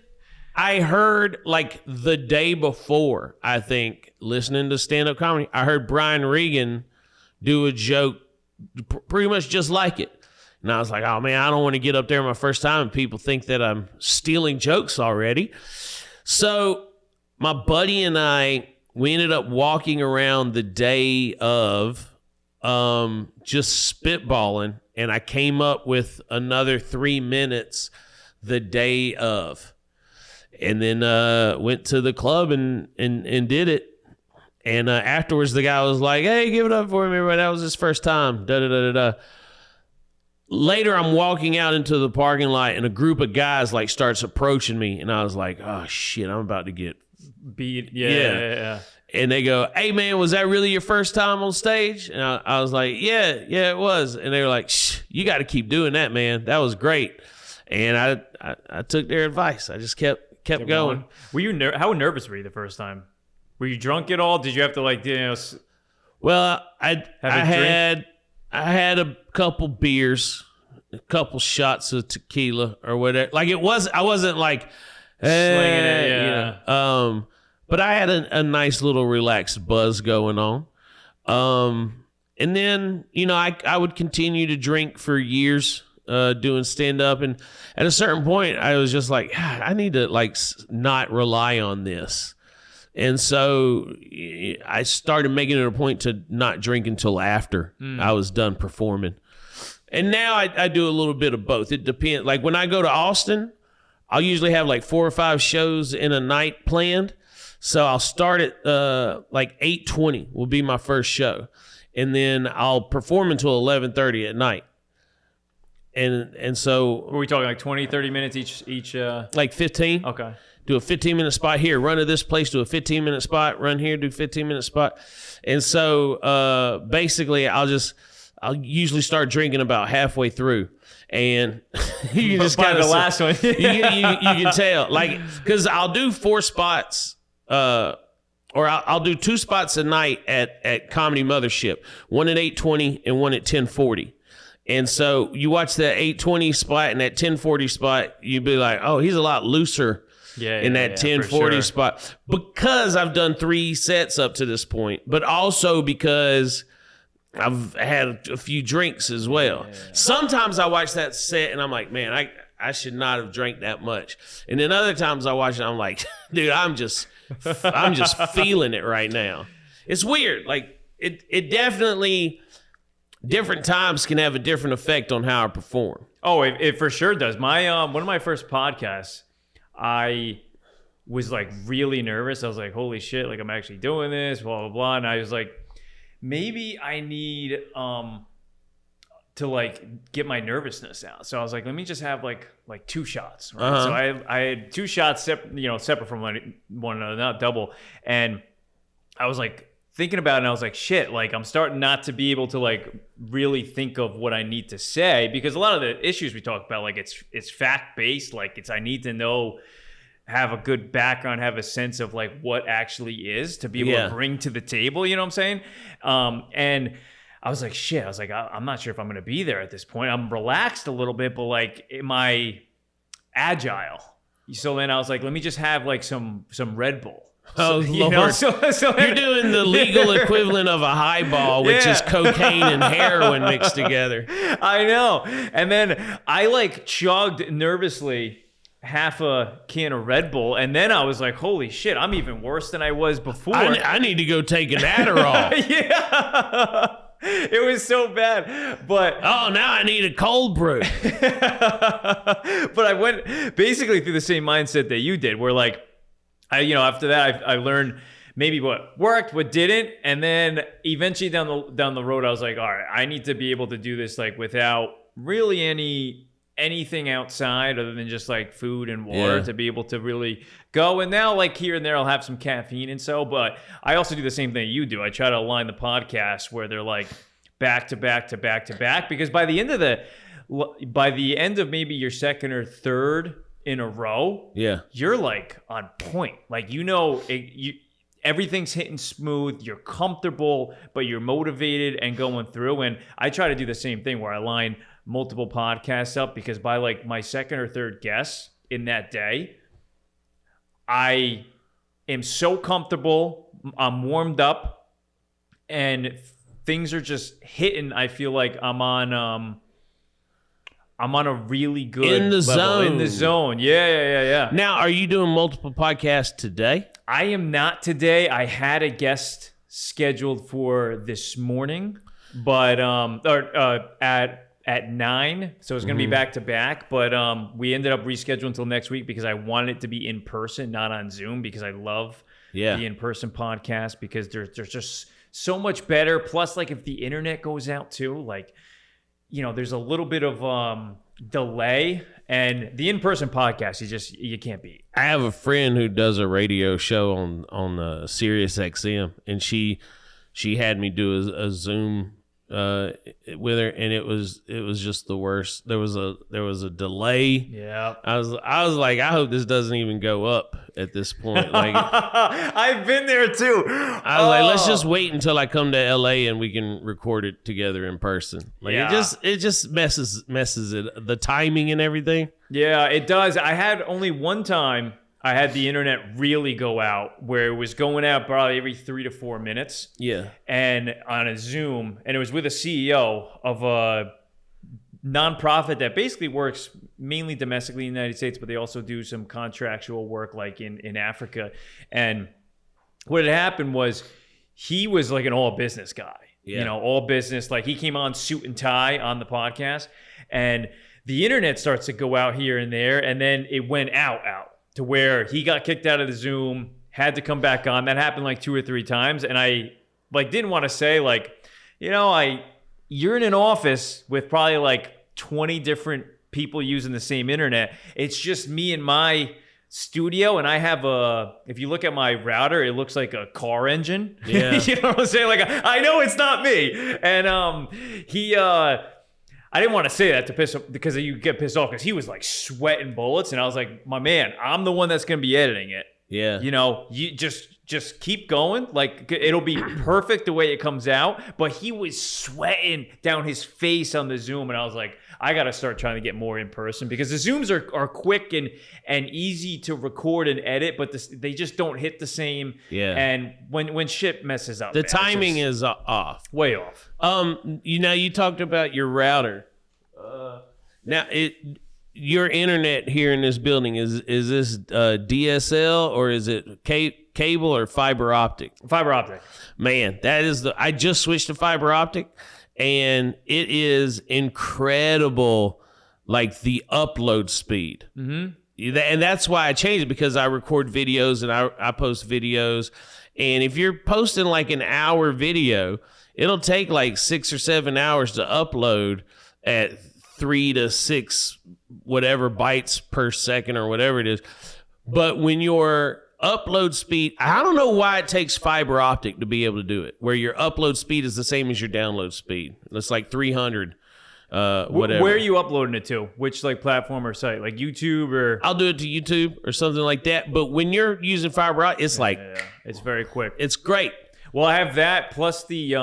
I heard, like, the day before, I think, listening to stand-up comedy, I heard Brian Regan do a joke pretty much just like it. And I was like, oh, man, I don't want to get up there my first time and people think that I'm stealing jokes already. So my buddy and we ended up walking around the day of just spitballing, and I came up with another 3 minutes the day of. And then went to the club and did it. And afterwards, the guy was like, hey, give it up for him, everybody. That was his first time. Da-da-da-da-da. Later, I'm walking out into the parking lot, and a group of guys like starts approaching me. And I was like, oh, shit, I'm about to get beat. Yeah. And they go, hey, man, was that really your first time on stage? And I was like, yeah, it was. And they were like, shh, you got to keep doing that, man. That was great. And I took their advice. I just kept going. Were you how nervous were you the first time? Were you drunk at all? Did you have to Well, I had a couple beers, a couple shots of tequila or whatever. Like I wasn't like Slinging it, yeah. you know. But I had a nice little relaxed buzz going on. And then, you know, I would continue to drink for years, doing stand up. And at a certain point, I was just like, I need to like not rely on this. And so I started making it a point to not drink until after I was done performing. And now I do a little bit of both. It depends. Like when I go to Austin, I'll usually have like 4 or 5 shows in a night planned. So I'll start at like 8:20 will be my first show. And then I'll perform until 11:30 at night. And so... Were we talking like 20, 30 minutes each? Like 15. Okay. Do a 15-minute spot here, run to this place, do a 15-minute spot, run here, do a 15-minute spot. And so basically I'll usually start drinking about halfway through. And you can just by kind the of... last one. you can tell. Like, because I'll do 4 spots... or I'll do 2 spots a night at Comedy Mothership, one at 8:20 and one at 10:40. And so you watch that 8:20 spot and that 10:40 spot, you'd be like, oh, he's a lot looser in that 10:40 spot. Because I've done 3 sets up to this point, but also because I've had a few drinks as well. Yeah. Sometimes I watch that set and I'm like, man, I should not have drank that much. And then other times I watch it, I'm like, dude, I'm just feeling it right now. It's weird. Like it definitely, different times can have a different effect on how I perform. Oh, it for sure does. My one of my first podcasts, I was like really nervous. I was like, holy shit, like I'm actually doing this, blah, blah, blah. And I was like, maybe I need to like get my nervousness out. So I was like, let me just have like 2 shots. Right? Uh-huh. So I had 2 shots separate from one another, not double. And I was like thinking about it, and I was like, shit, like I'm starting not to be able to like really think of what I need to say, because a lot of the issues we talk about, like it's fact based, like I need to know, have a good background, have a sense of like what actually is to be able to bring to the table, you know what I'm saying? And I was like, shit, I was like, I'm not sure if I'm going to be there at this point. I'm relaxed a little bit, but like, am I agile? So then I was like, let me just have like some Red Bull. Oh, so, Lord. So you're doing the legal equivalent of a highball, which is cocaine and heroin mixed together. I know. And then I like chugged nervously half a can of Red Bull, and then I was like, holy shit, I'm even worse than I was before. I need to go take an Adderall. Yeah. It was so bad, but now I need a cold brew. But I went basically through the same mindset that you did, where like after that I learned maybe what worked, what didn't, and then eventually down the road I was like, all right, I need to be able to do this like without really anything outside other than just like food and water to be able to really go. And now like here and there I'll have some caffeine and so, but I also do the same thing you do. I try to align the podcasts where they're like back to back to back to back, because by the end of maybe your second or third in a row, you're like on point. Like, everything's hitting smooth, you're comfortable, but you're motivated and going through. And I try to do the same thing where I line multiple podcasts up, because by like my second or third guest in that day, I am so comfortable, I'm warmed up, and things are just hitting. I feel like I'm on a really good in the level. zone. In the zone. Yeah. Now, are you doing multiple podcasts today? I am not today. I had a guest scheduled for this morning, but at 9, so it's going to be back to back, but we ended up rescheduling until next week because I wanted it to be in person, not on Zoom, because I love the in-person podcast, because there's just so much better. Plus, like, if the internet goes out too, like, there's a little bit of delay, and the in-person podcast you can't beat. I have a friend who does a radio show on Sirius XM, and she had me do a Zoom with her, and it was just the worst. There was a delay. Yeah. I was like, I hope this doesn't even go up at this point. Like, I've been there too. I was like, let's just wait until I come to LA and we can record it together in person. Like, it just messes it, the timing and everything. Yeah, it does. I had only one time I had the internet really go out, where it was going out probably every 3 to 4 minutes. Yeah. And on a Zoom, and it was with a CEO of a nonprofit that basically works mainly domestically in the United States, but they also do some contractual work like in Africa. And what had happened was he was like an all business guy, all business. Like he came on suit and tie on the podcast, and the internet starts to go out here and there, and then it went out to where he got kicked out of the Zoom, had to come back on. That happened like 2 or 3 times, and I like didn't want to say like, you're in an office with probably like 20 different people using the same internet. It's just me and my studio, and I have if you look at my router, it looks like a car engine. Yeah. You know what I'm saying? Like, I know it's not me. And I didn't want to say that to piss off, because you get pissed off, because he was like sweating bullets, and I was like, my man, I'm the one that's going to be editing it. Yeah. You just keep going. Like, it'll be perfect the way it comes out. But he was sweating down his face on the Zoom, and I was like, I got to start trying to get more in person, because the Zooms are quick and easy to record and edit, but they just don't hit the same. Yeah. And when shit messes up, the timing is off. Way off. You talked about your router. Now your internet here in this building is this DSL, or is it cable or fiber optic? Fiber optic. Man, I just switched to fiber optic, and it is incredible, like the upload speed. Mm-hmm. And that's why I changed it, because I record videos and I post videos. And if you're posting like an hour video, it'll take like 6 or 7 hours to upload at 3 to 6 whatever bytes per second or whatever it is. But when your upload speed, I don't know why it takes fiber optic to be able to do it, where your upload speed is the same as your download speed. It's like 300 whatever. Where are you uploading it to? Which like platform or site? Like YouTube or? I'll do it to YouTube or something like that. But when you're using fiber optic, it's it's very quick. It's great. Well, I have that plus the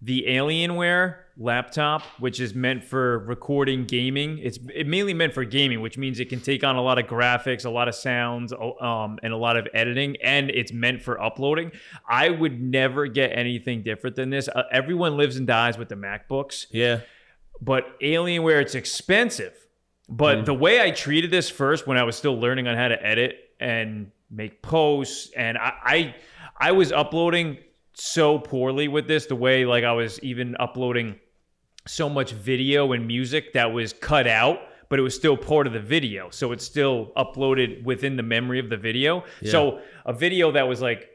Alienware laptop, which is meant for recording gaming. It's mainly meant for gaming, which means it can take on a lot of graphics, a lot of sounds, and a lot of editing, and it's meant for uploading. I would never get anything different than this. Everyone lives and dies with the MacBooks. Yeah. But Alienware, it's expensive. But the way I treated this first, when I was still learning on how to edit and make posts, and I was uploading so poorly with this, the way like I was even uploading so much video and music that was cut out, but it was still part of the video, so it's still uploaded within the memory of the video. So a video that was like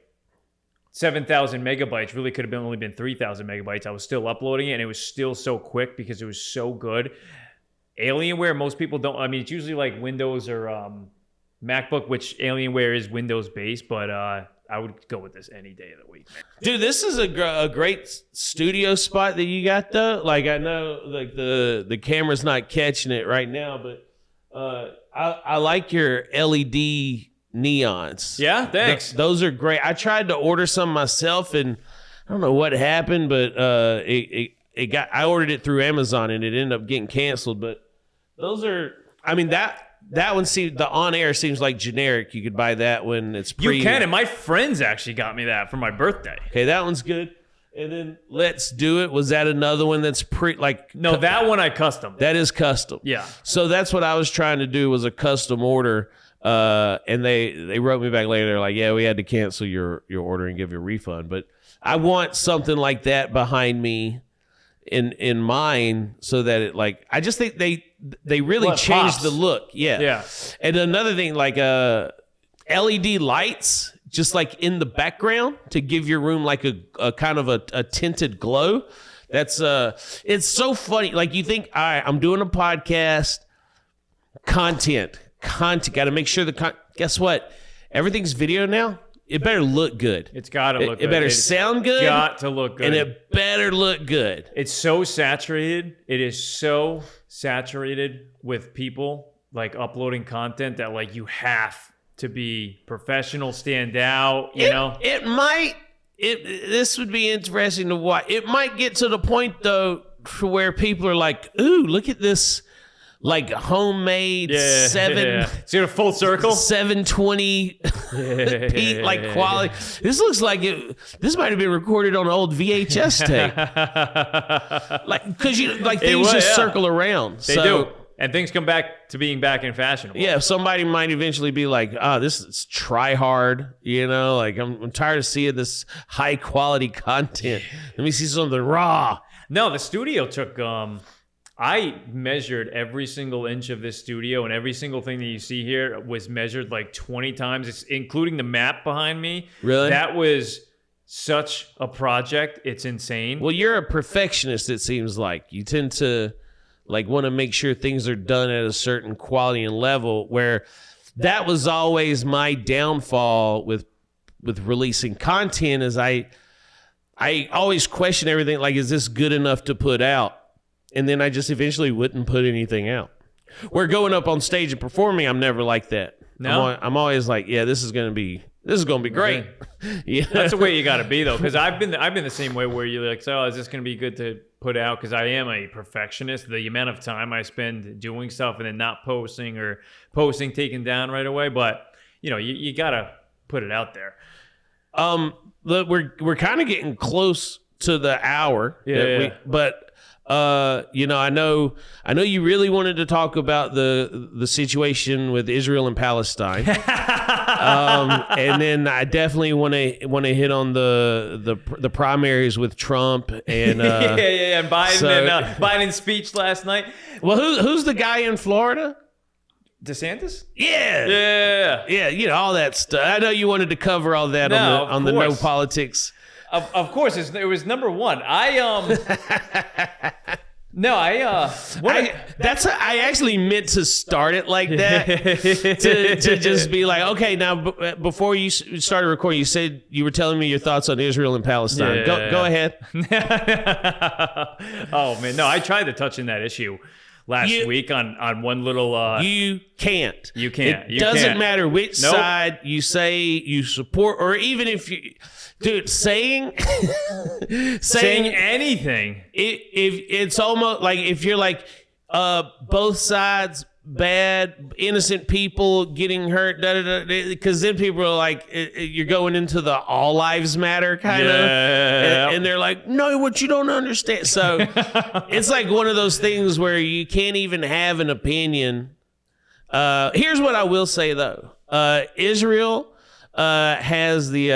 7,000 megabytes really could have only been 3,000 megabytes. I was still uploading it, and it was still so quick because it was so good. Alienware, most people don't. I mean, it's usually like Windows or MacBook, which Alienware is Windows based, but I would go with this any day of the week. Dude, this is a great studio spot that you got, though. Like, I know like the camera's not catching it right now, but I like your LED neons. Yeah, thanks. Those are great. I tried to order some myself, and I don't know what happened, but I ordered it through Amazon, and it ended up getting canceled. But those are, I mean, that one seems, the on air seems like generic. You could buy that when it's pre. You can, and my friends actually got me that for my birthday. Okay, that one's good. And then Let's Do It. Was that another one that's No, that one I custom. That is custom. Yeah. So that's what I was trying to do, was a custom order. And they wrote me back later. They're like, yeah, we had to cancel your order and give you a refund. But I want something like that behind me in mine, so that it like, I just think they really changed the look. Yeah. Yeah. And another thing, like LED lights, just like in the background, to give your room like a kind of a tinted glow. That's it's so funny. Like, you think, all right, I'm doing a podcast, content, got to make sure guess what? Everything's video now. it better look good. It's got to look good. It better sound good. Got to look good. And it better look good. It's so saturated. It is so saturated with people like uploading content that like you have to be professional, stand out, you know? This would be interesting to watch. It might get to the point though to where people are like, ooh, look at this like homemade It's a full circle. 720 p like quality. This looks like this might have been recorded on an old VHS tape. Like because things just circle around. They do. And things come back to being back in fashionable. Yeah, somebody might eventually be like, this is try hard, you know, like I'm tired of seeing this high quality content. Let me see something raw. No, the studio took I measured every single inch of this studio, and every single thing that you see here was measured like 20 times. It's including the map behind me. Really? That was such a project. It's insane. Well, you're a perfectionist, it seems like. You tend to like want to make sure things are done at a certain quality and level, where that was always my downfall with releasing content is I always question everything like, is this good enough to put out? And then I just eventually wouldn't put anything out. Where going up on stage and performing, I'm never like that. No? I'm always like, yeah, this is gonna be great. Yeah, That's the way you got to be, though, because I've been the same way where you're like, so is this going to be good to put out? Because I am a perfectionist. The amount of time I spend doing stuff and then not posting or posting taken down right away, but you know, you got to put it out there. We're kind of getting close to the hour. But you know, I know you really wanted to talk about the situation with Israel and Palestine. And then I definitely want to hit on the primaries with Trump and and Biden and Biden's speech last night. Well, who's the guy in Florida? DeSantis? Yeah. You know, all that stuff. I know you wanted to cover all that on the no politics. Of course, it was number one. I actually meant to start it like that to just be like, okay, now before you started recording, you said you were telling me your thoughts on Israel and Palestine. Go ahead. Oh man, no, I tried to touch on that issue last week on one little. You can't. It doesn't matter which side you say you support, or even if you. Dude, saying anything. If it's almost like if you're like both sides bad, innocent people getting hurt, because then people are like, you're going into the all lives matter kind of, and they're like, no, what you don't understand. So it's like one of those things where you can't even have an opinion. Here's what I will say though, Israel has the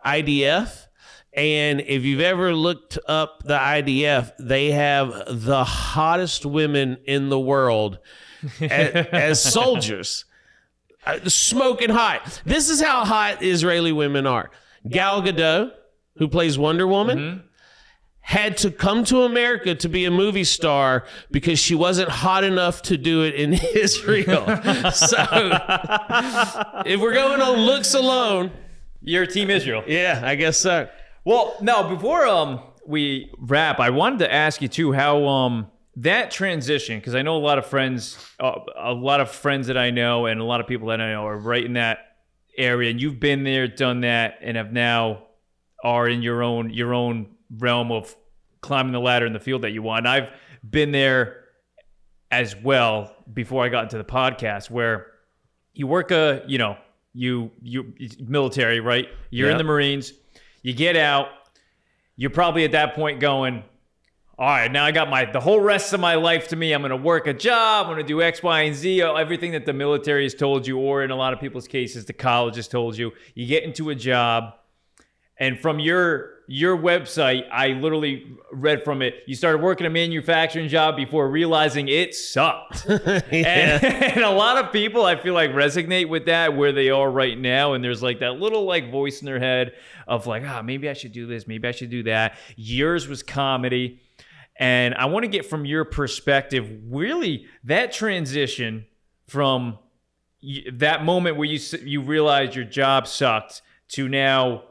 IDF, and if you've ever looked up the IDF, they have the hottest women in the world as soldiers, smoking hot. This is how hot Israeli women are. Gal Gadot, who plays Wonder Woman, had to come to America to be a movie star because she wasn't hot enough to do it in Israel. So if we're going on looks alone, you're Team Israel. Yeah, I guess so. Well, now before we wrap, I wanted to ask you too how that transition, because I know a lot of friends that I know and a lot of people that I know are right in that area, and you've been there, done that, and have now are in your own realm of climbing the ladder in the field that you want. And I've been there as well before I got into the podcast, where you work you military, right? You're in the Marines, you get out, you're probably at that point going, all right, now I got the whole rest of my life to me. I'm going to work a job. I'm going to do X, Y, and Z, everything that the military has told you, or in a lot of people's cases, the college has told you. You get into a job, and from your website, I literally read from it, you started working a manufacturing job before realizing it sucked. And a lot of people, I feel like, resonate with that where they are right now. And there's like that little like voice in their head of like, maybe I should do this, maybe I should do that. Yours was comedy. And I want to get from your perspective, really, that transition from that moment where you realized your job sucked to now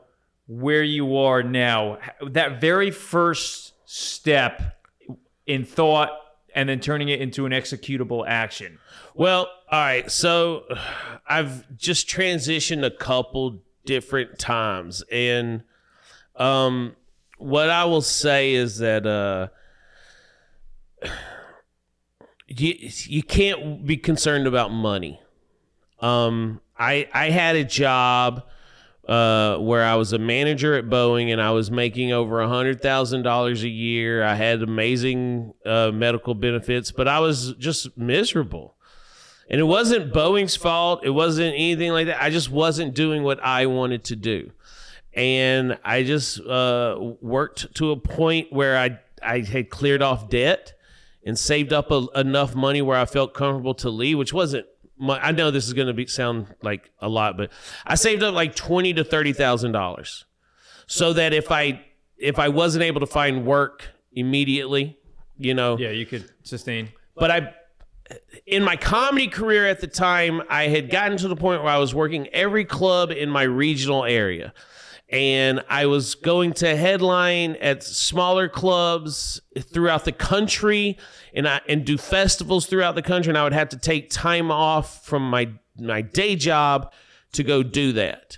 where you are now, that very first step in thought and then turning it into an executable action? Well, all right. So I've just transitioned a couple different times. And what I will say is that you can't be concerned about money. I had a job where I was a manager at Boeing, and I was making over $100,000 a year. I had amazing medical benefits, but I was just miserable. And it wasn't Boeing's fault. It wasn't anything like that. I just wasn't doing what I wanted to do. And I just worked to a point where I had cleared off debt and saved up enough money where I felt comfortable to leave, which wasn't much. I know this is going to sound like a lot, but I saved up like $20,000 to $30,000 so that if I wasn't able to find work immediately, Yeah, you could sustain. But in my comedy career at the time, I had gotten to the point where I was working every club in my regional area. And I was going to headline at smaller clubs throughout the country and do festivals throughout the country. And I would have to take time off from my day job to go do that.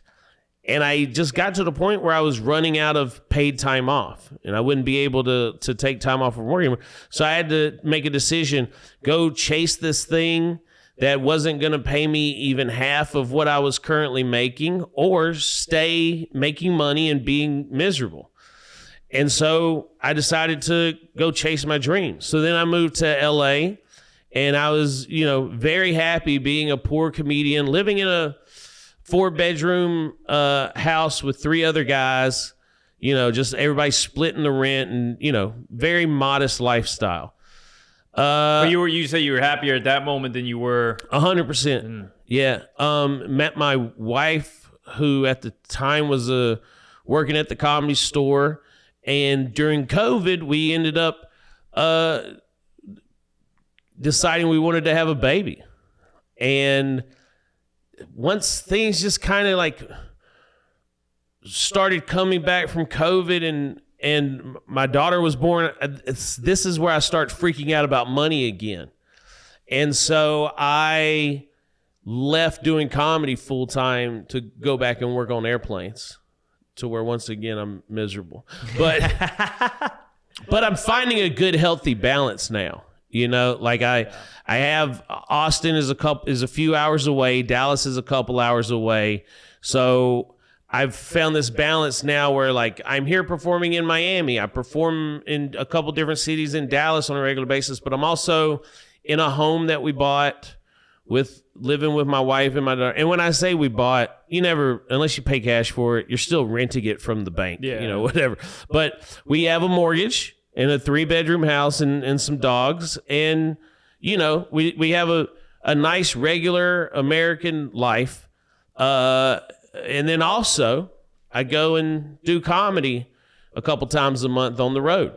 And I just got to the point where I was running out of paid time off, and I wouldn't be able to take time off from work anymore. So I had to make a decision, go chase this thing that wasn't going to pay me even half of what I was currently making, or stay making money and being miserable. And so I decided to go chase my dreams. So then I moved to LA, and I was, very happy being a poor comedian, living in a 4-bedroom house with 3 other guys, just everybody splitting the rent, and, very modest lifestyle. But you say you were happier at that moment than you were 100%. Yeah. Met my wife, who at the time was working at the Comedy Store, and during COVID, we ended up deciding we wanted to have a baby. And once things just kind of like started coming back from COVID, and my daughter was born, this is where I start freaking out about money again. And so I left doing comedy full time to go back and work on airplanes, to where once again I'm miserable. But but I'm finding a good, healthy balance now. Like I have Austin is a few hours away, Dallas is a couple hours away. So I've found this balance now where, like, I'm here performing in Miami. I perform in a couple different cities in Dallas on a regular basis, but I'm also in a home that we bought living with my wife and my daughter. And when I say we bought, unless you pay cash for it, you're still renting it from the bank, whatever. But we have a mortgage and a 3-bedroom house and some dogs. And, we have a nice, regular American life. And then also, I go and do comedy a couple times a month on the road.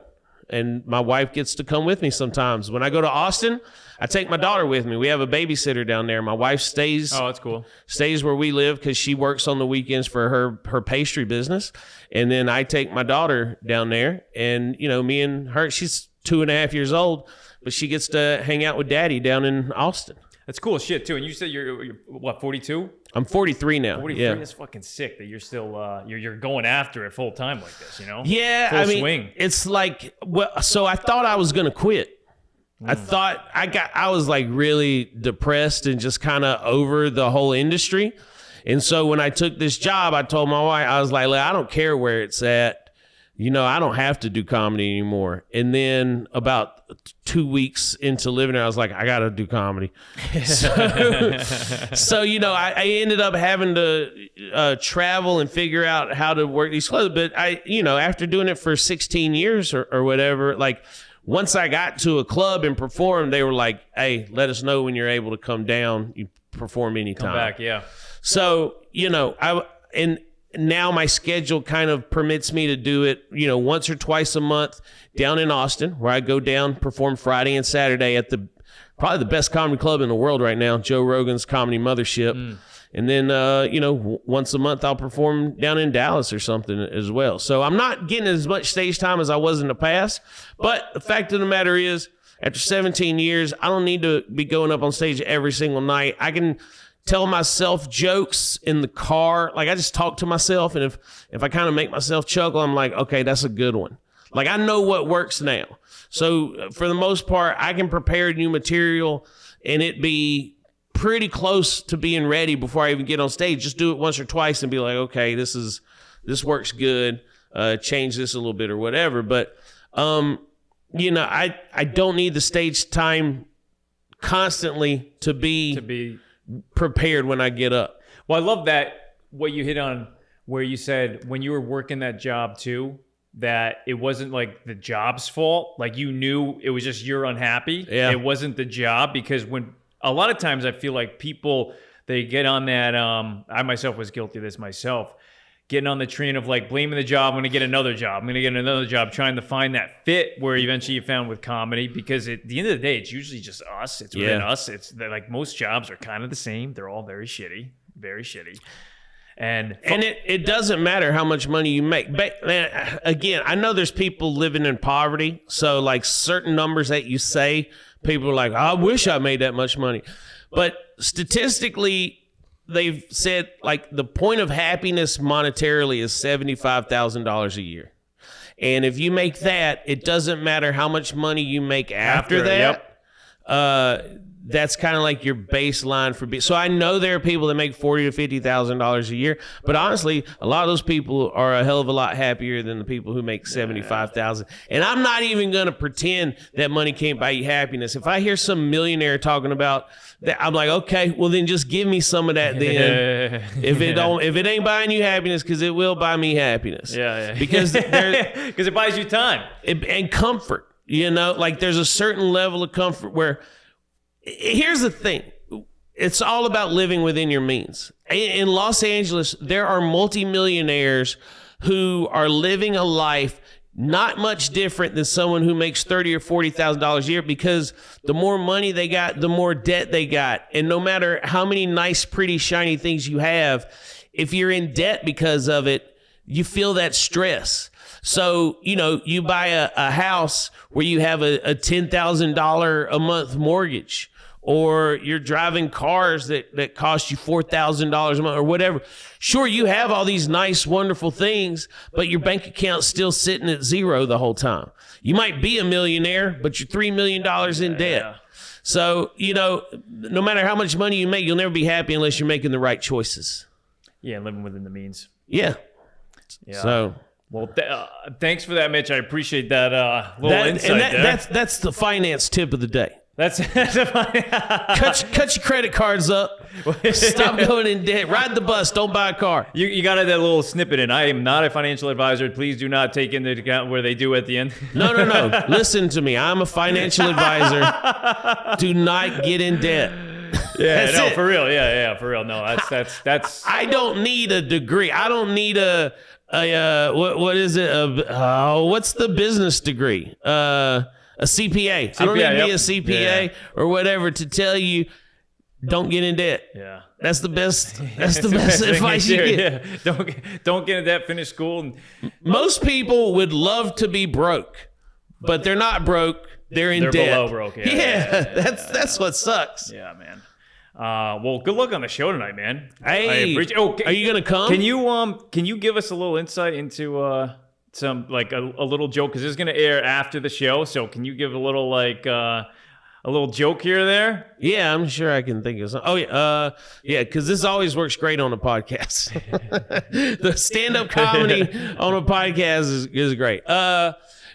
And my wife gets to come with me sometimes. When I go to Austin, I take my daughter with me. We have a babysitter down there. My wife stays. Oh, that's cool. Stays where we live because she works on the weekends for her pastry business. And then I take my daughter down there. And, me and her, she's 2.5 years old, but she gets to hang out with Daddy down in Austin. That's cool shit, too. And you said you're what, 42? I'm 43 now. 43, yeah. That's fucking sick that you're still you're going after it full time like this, Yeah, full swing. It's like, so I thought I was gonna quit. I thought I was like really depressed and just kind of over the whole industry. And so when I took this job, I told my wife, I was like, I don't care where it's at. I don't have to do comedy anymore. And then about 2 weeks into living there, I was like, I got to do comedy. So I ended up having to travel and figure out how to work these clubs. But after doing it for 16 years or whatever, like once I got to a club and performed, they were like, hey, let us know when you're able to come down. You perform anytime. Come back, yeah. So, now my schedule kind of permits me to do it, once or twice a month down in Austin, where I go down, perform Friday and Saturday at probably the best comedy club in the world right now, Joe Rogan's Comedy Mothership. And then, once a month I'll perform down in Dallas or something as well. So I'm not getting as much stage time as I was in the past. But the fact of the matter is, after 17 years, I don't need to be going up on stage every single night. I can tell myself jokes in the car. Like, I just talk to myself, and if I kind of make myself chuckle, I'm like, okay, that's a good one. Like, I know what works now. So for the most part, I can prepare new material and it be pretty close to being ready before I even get on stage. Just do it once or twice and be like, okay, this works good. Change this a little bit or whatever. But I don't need the stage time constantly to be prepared when I get up. Well, I love that, what you hit on, where you said when you were working that job too, that it wasn't like the job's fault. Like, you knew it was just you're unhappy. Yeah. It wasn't the job, because when a lot of times I feel like people, they get on that, I myself was guilty of this myself, getting on the train of like blaming the job. I'm going to get another job. I'm going to get another job, trying to find that fit where eventually you found with comedy, because at the end of the day, it's usually just us. It's within us. It's like most jobs are kind of the same. They're all very shitty, very shitty. And it doesn't matter how much money you make. But again, I know there's people living in poverty. So like certain numbers that you say, people are like, I wish I made that much money. But statistically, they've said like the point of happiness monetarily is $75,000 a year. And if you make that, it doesn't matter how much money you make after that. Yep. That's kind of like your baseline for so I know there are people that make $40,000 to $50,000 a year, but honestly, a lot of those people are a hell of a lot happier than the people who make $75,000. And I'm not even going to pretend that money can't buy you happiness. If I hear some millionaire talking about that, I'm like, okay, well then just give me some of that then. If it ain't buying you happiness, because it will buy me happiness. Yeah. Because it buys you time and comfort. Like there's a certain level of comfort where. Here's the thing. It's all about living within your means. In Los Angeles, there are multimillionaires who are living a life not much different than someone who makes $30,000 or $40,000 a year, because the more money they got, the more debt they got. And no matter how many nice, pretty, shiny things you have, if you're in debt because of it, you feel that stress. So, you buy a house where you have a $10,000 a month mortgage, or you're driving cars that cost you $4,000 a month or whatever. Sure, you have all these nice, wonderful things, but your bank account's still sitting at zero the whole time. You might be a millionaire, but you're $3 million in debt. Yeah. So, no matter how much money you make, you'll never be happy unless you're making the right choices. Yeah, living within the means. Yeah. So... Well, thanks for that, Mitch. I appreciate that little insight there. That's the finance tip of the day. That's cut your credit cards up. Stop going in debt. Ride the bus. Don't buy a car. You got that little snippet in. I am not a financial advisor. Please do not take into account where they do at the end. No. Listen to me. I'm a financial advisor. Do not get in debt. Yeah, no, for real. Yeah, for real. No, that's. I don't need a degree. I don't need what is it? What's the business degree? A CPA. I don't need to be a CPA or whatever to tell you don't get in debt. Yeah. That's the best. That's the best advice you get. Yeah. Don't get in debt. Finish school. Most people would love to be broke, but they're not broke. They're in debt. They're below broke. Yeah. That's what sucks. Yeah, man. Well, good luck on the show tonight, man. Hey, are you gonna come? Can you give us a little insight into some like a little joke, because it's gonna air after the show? So can you give a little like a little joke here or there? Yeah, I'm sure I can think of some. Oh yeah, because this always works great on a podcast. The stand-up comedy on a podcast is great.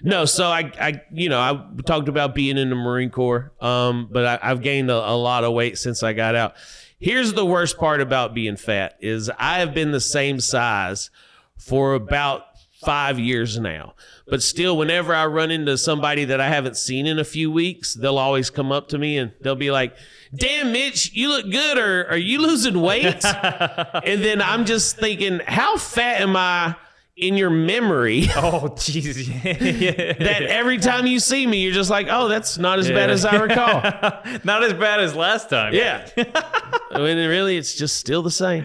No, so I talked about being in the Marine Corps, but I've gained a lot of weight since I got out. Here's the worst part about being fat is I have been the same size for about 5 years now. But still, whenever I run into somebody that I haven't seen in a few weeks, they'll always come up to me and they'll be like, damn, Mitch, you look good, or are you losing weight? And then I'm just thinking, how fat am I in your memory Oh, Jesus. that every time you see me, you're just like, oh, that's not as bad as I recall. Not as bad as last time. Yeah. I mean, really, it's just still the same.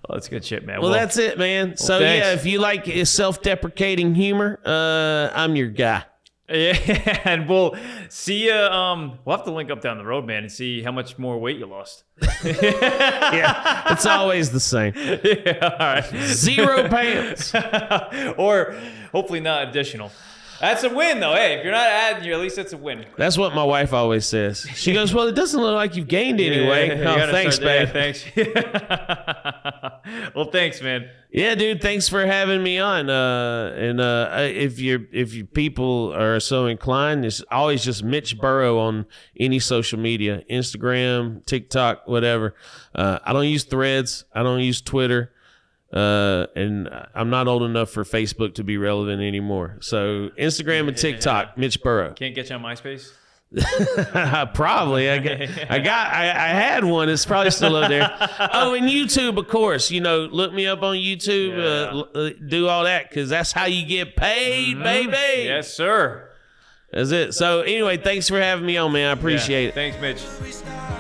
Oh, that's good shit, man. Well, that's it, man. So, thanks. yeah, if you like self-deprecating humor, I'm your guy. Yeah, and we'll see you. We'll have to link up down the road, man, and see how much more weight you lost. Yeah, it's always the same. Yeah, all right. 0 pounds. Or hopefully not additional. That's a win, though. Hey, if you're not adding, at least that's a win. That's what my wife always says. She goes, well, it doesn't look like you've gained anyway. Yeah, you Oh, gotta thanks, start babe. Thanks. Well, thanks, man. Yeah, dude, thanks for having me on. If you people are so inclined, it's always just Mitch Burrow on any social media, Instagram, TikTok, whatever. I don't use Threads. I don't use Twitter. And I'm not old enough for Facebook to be relevant anymore. So Instagram and TikTok, Mitch Burrow. Can't get you on MySpace? Probably. I had one. It's probably still up there. Oh, and YouTube, of course. Look me up on YouTube. Do all that because that's how you get paid, baby. Yes, sir. That's it. So anyway, thanks for having me on, man. I appreciate it. Thanks, Mitch. We start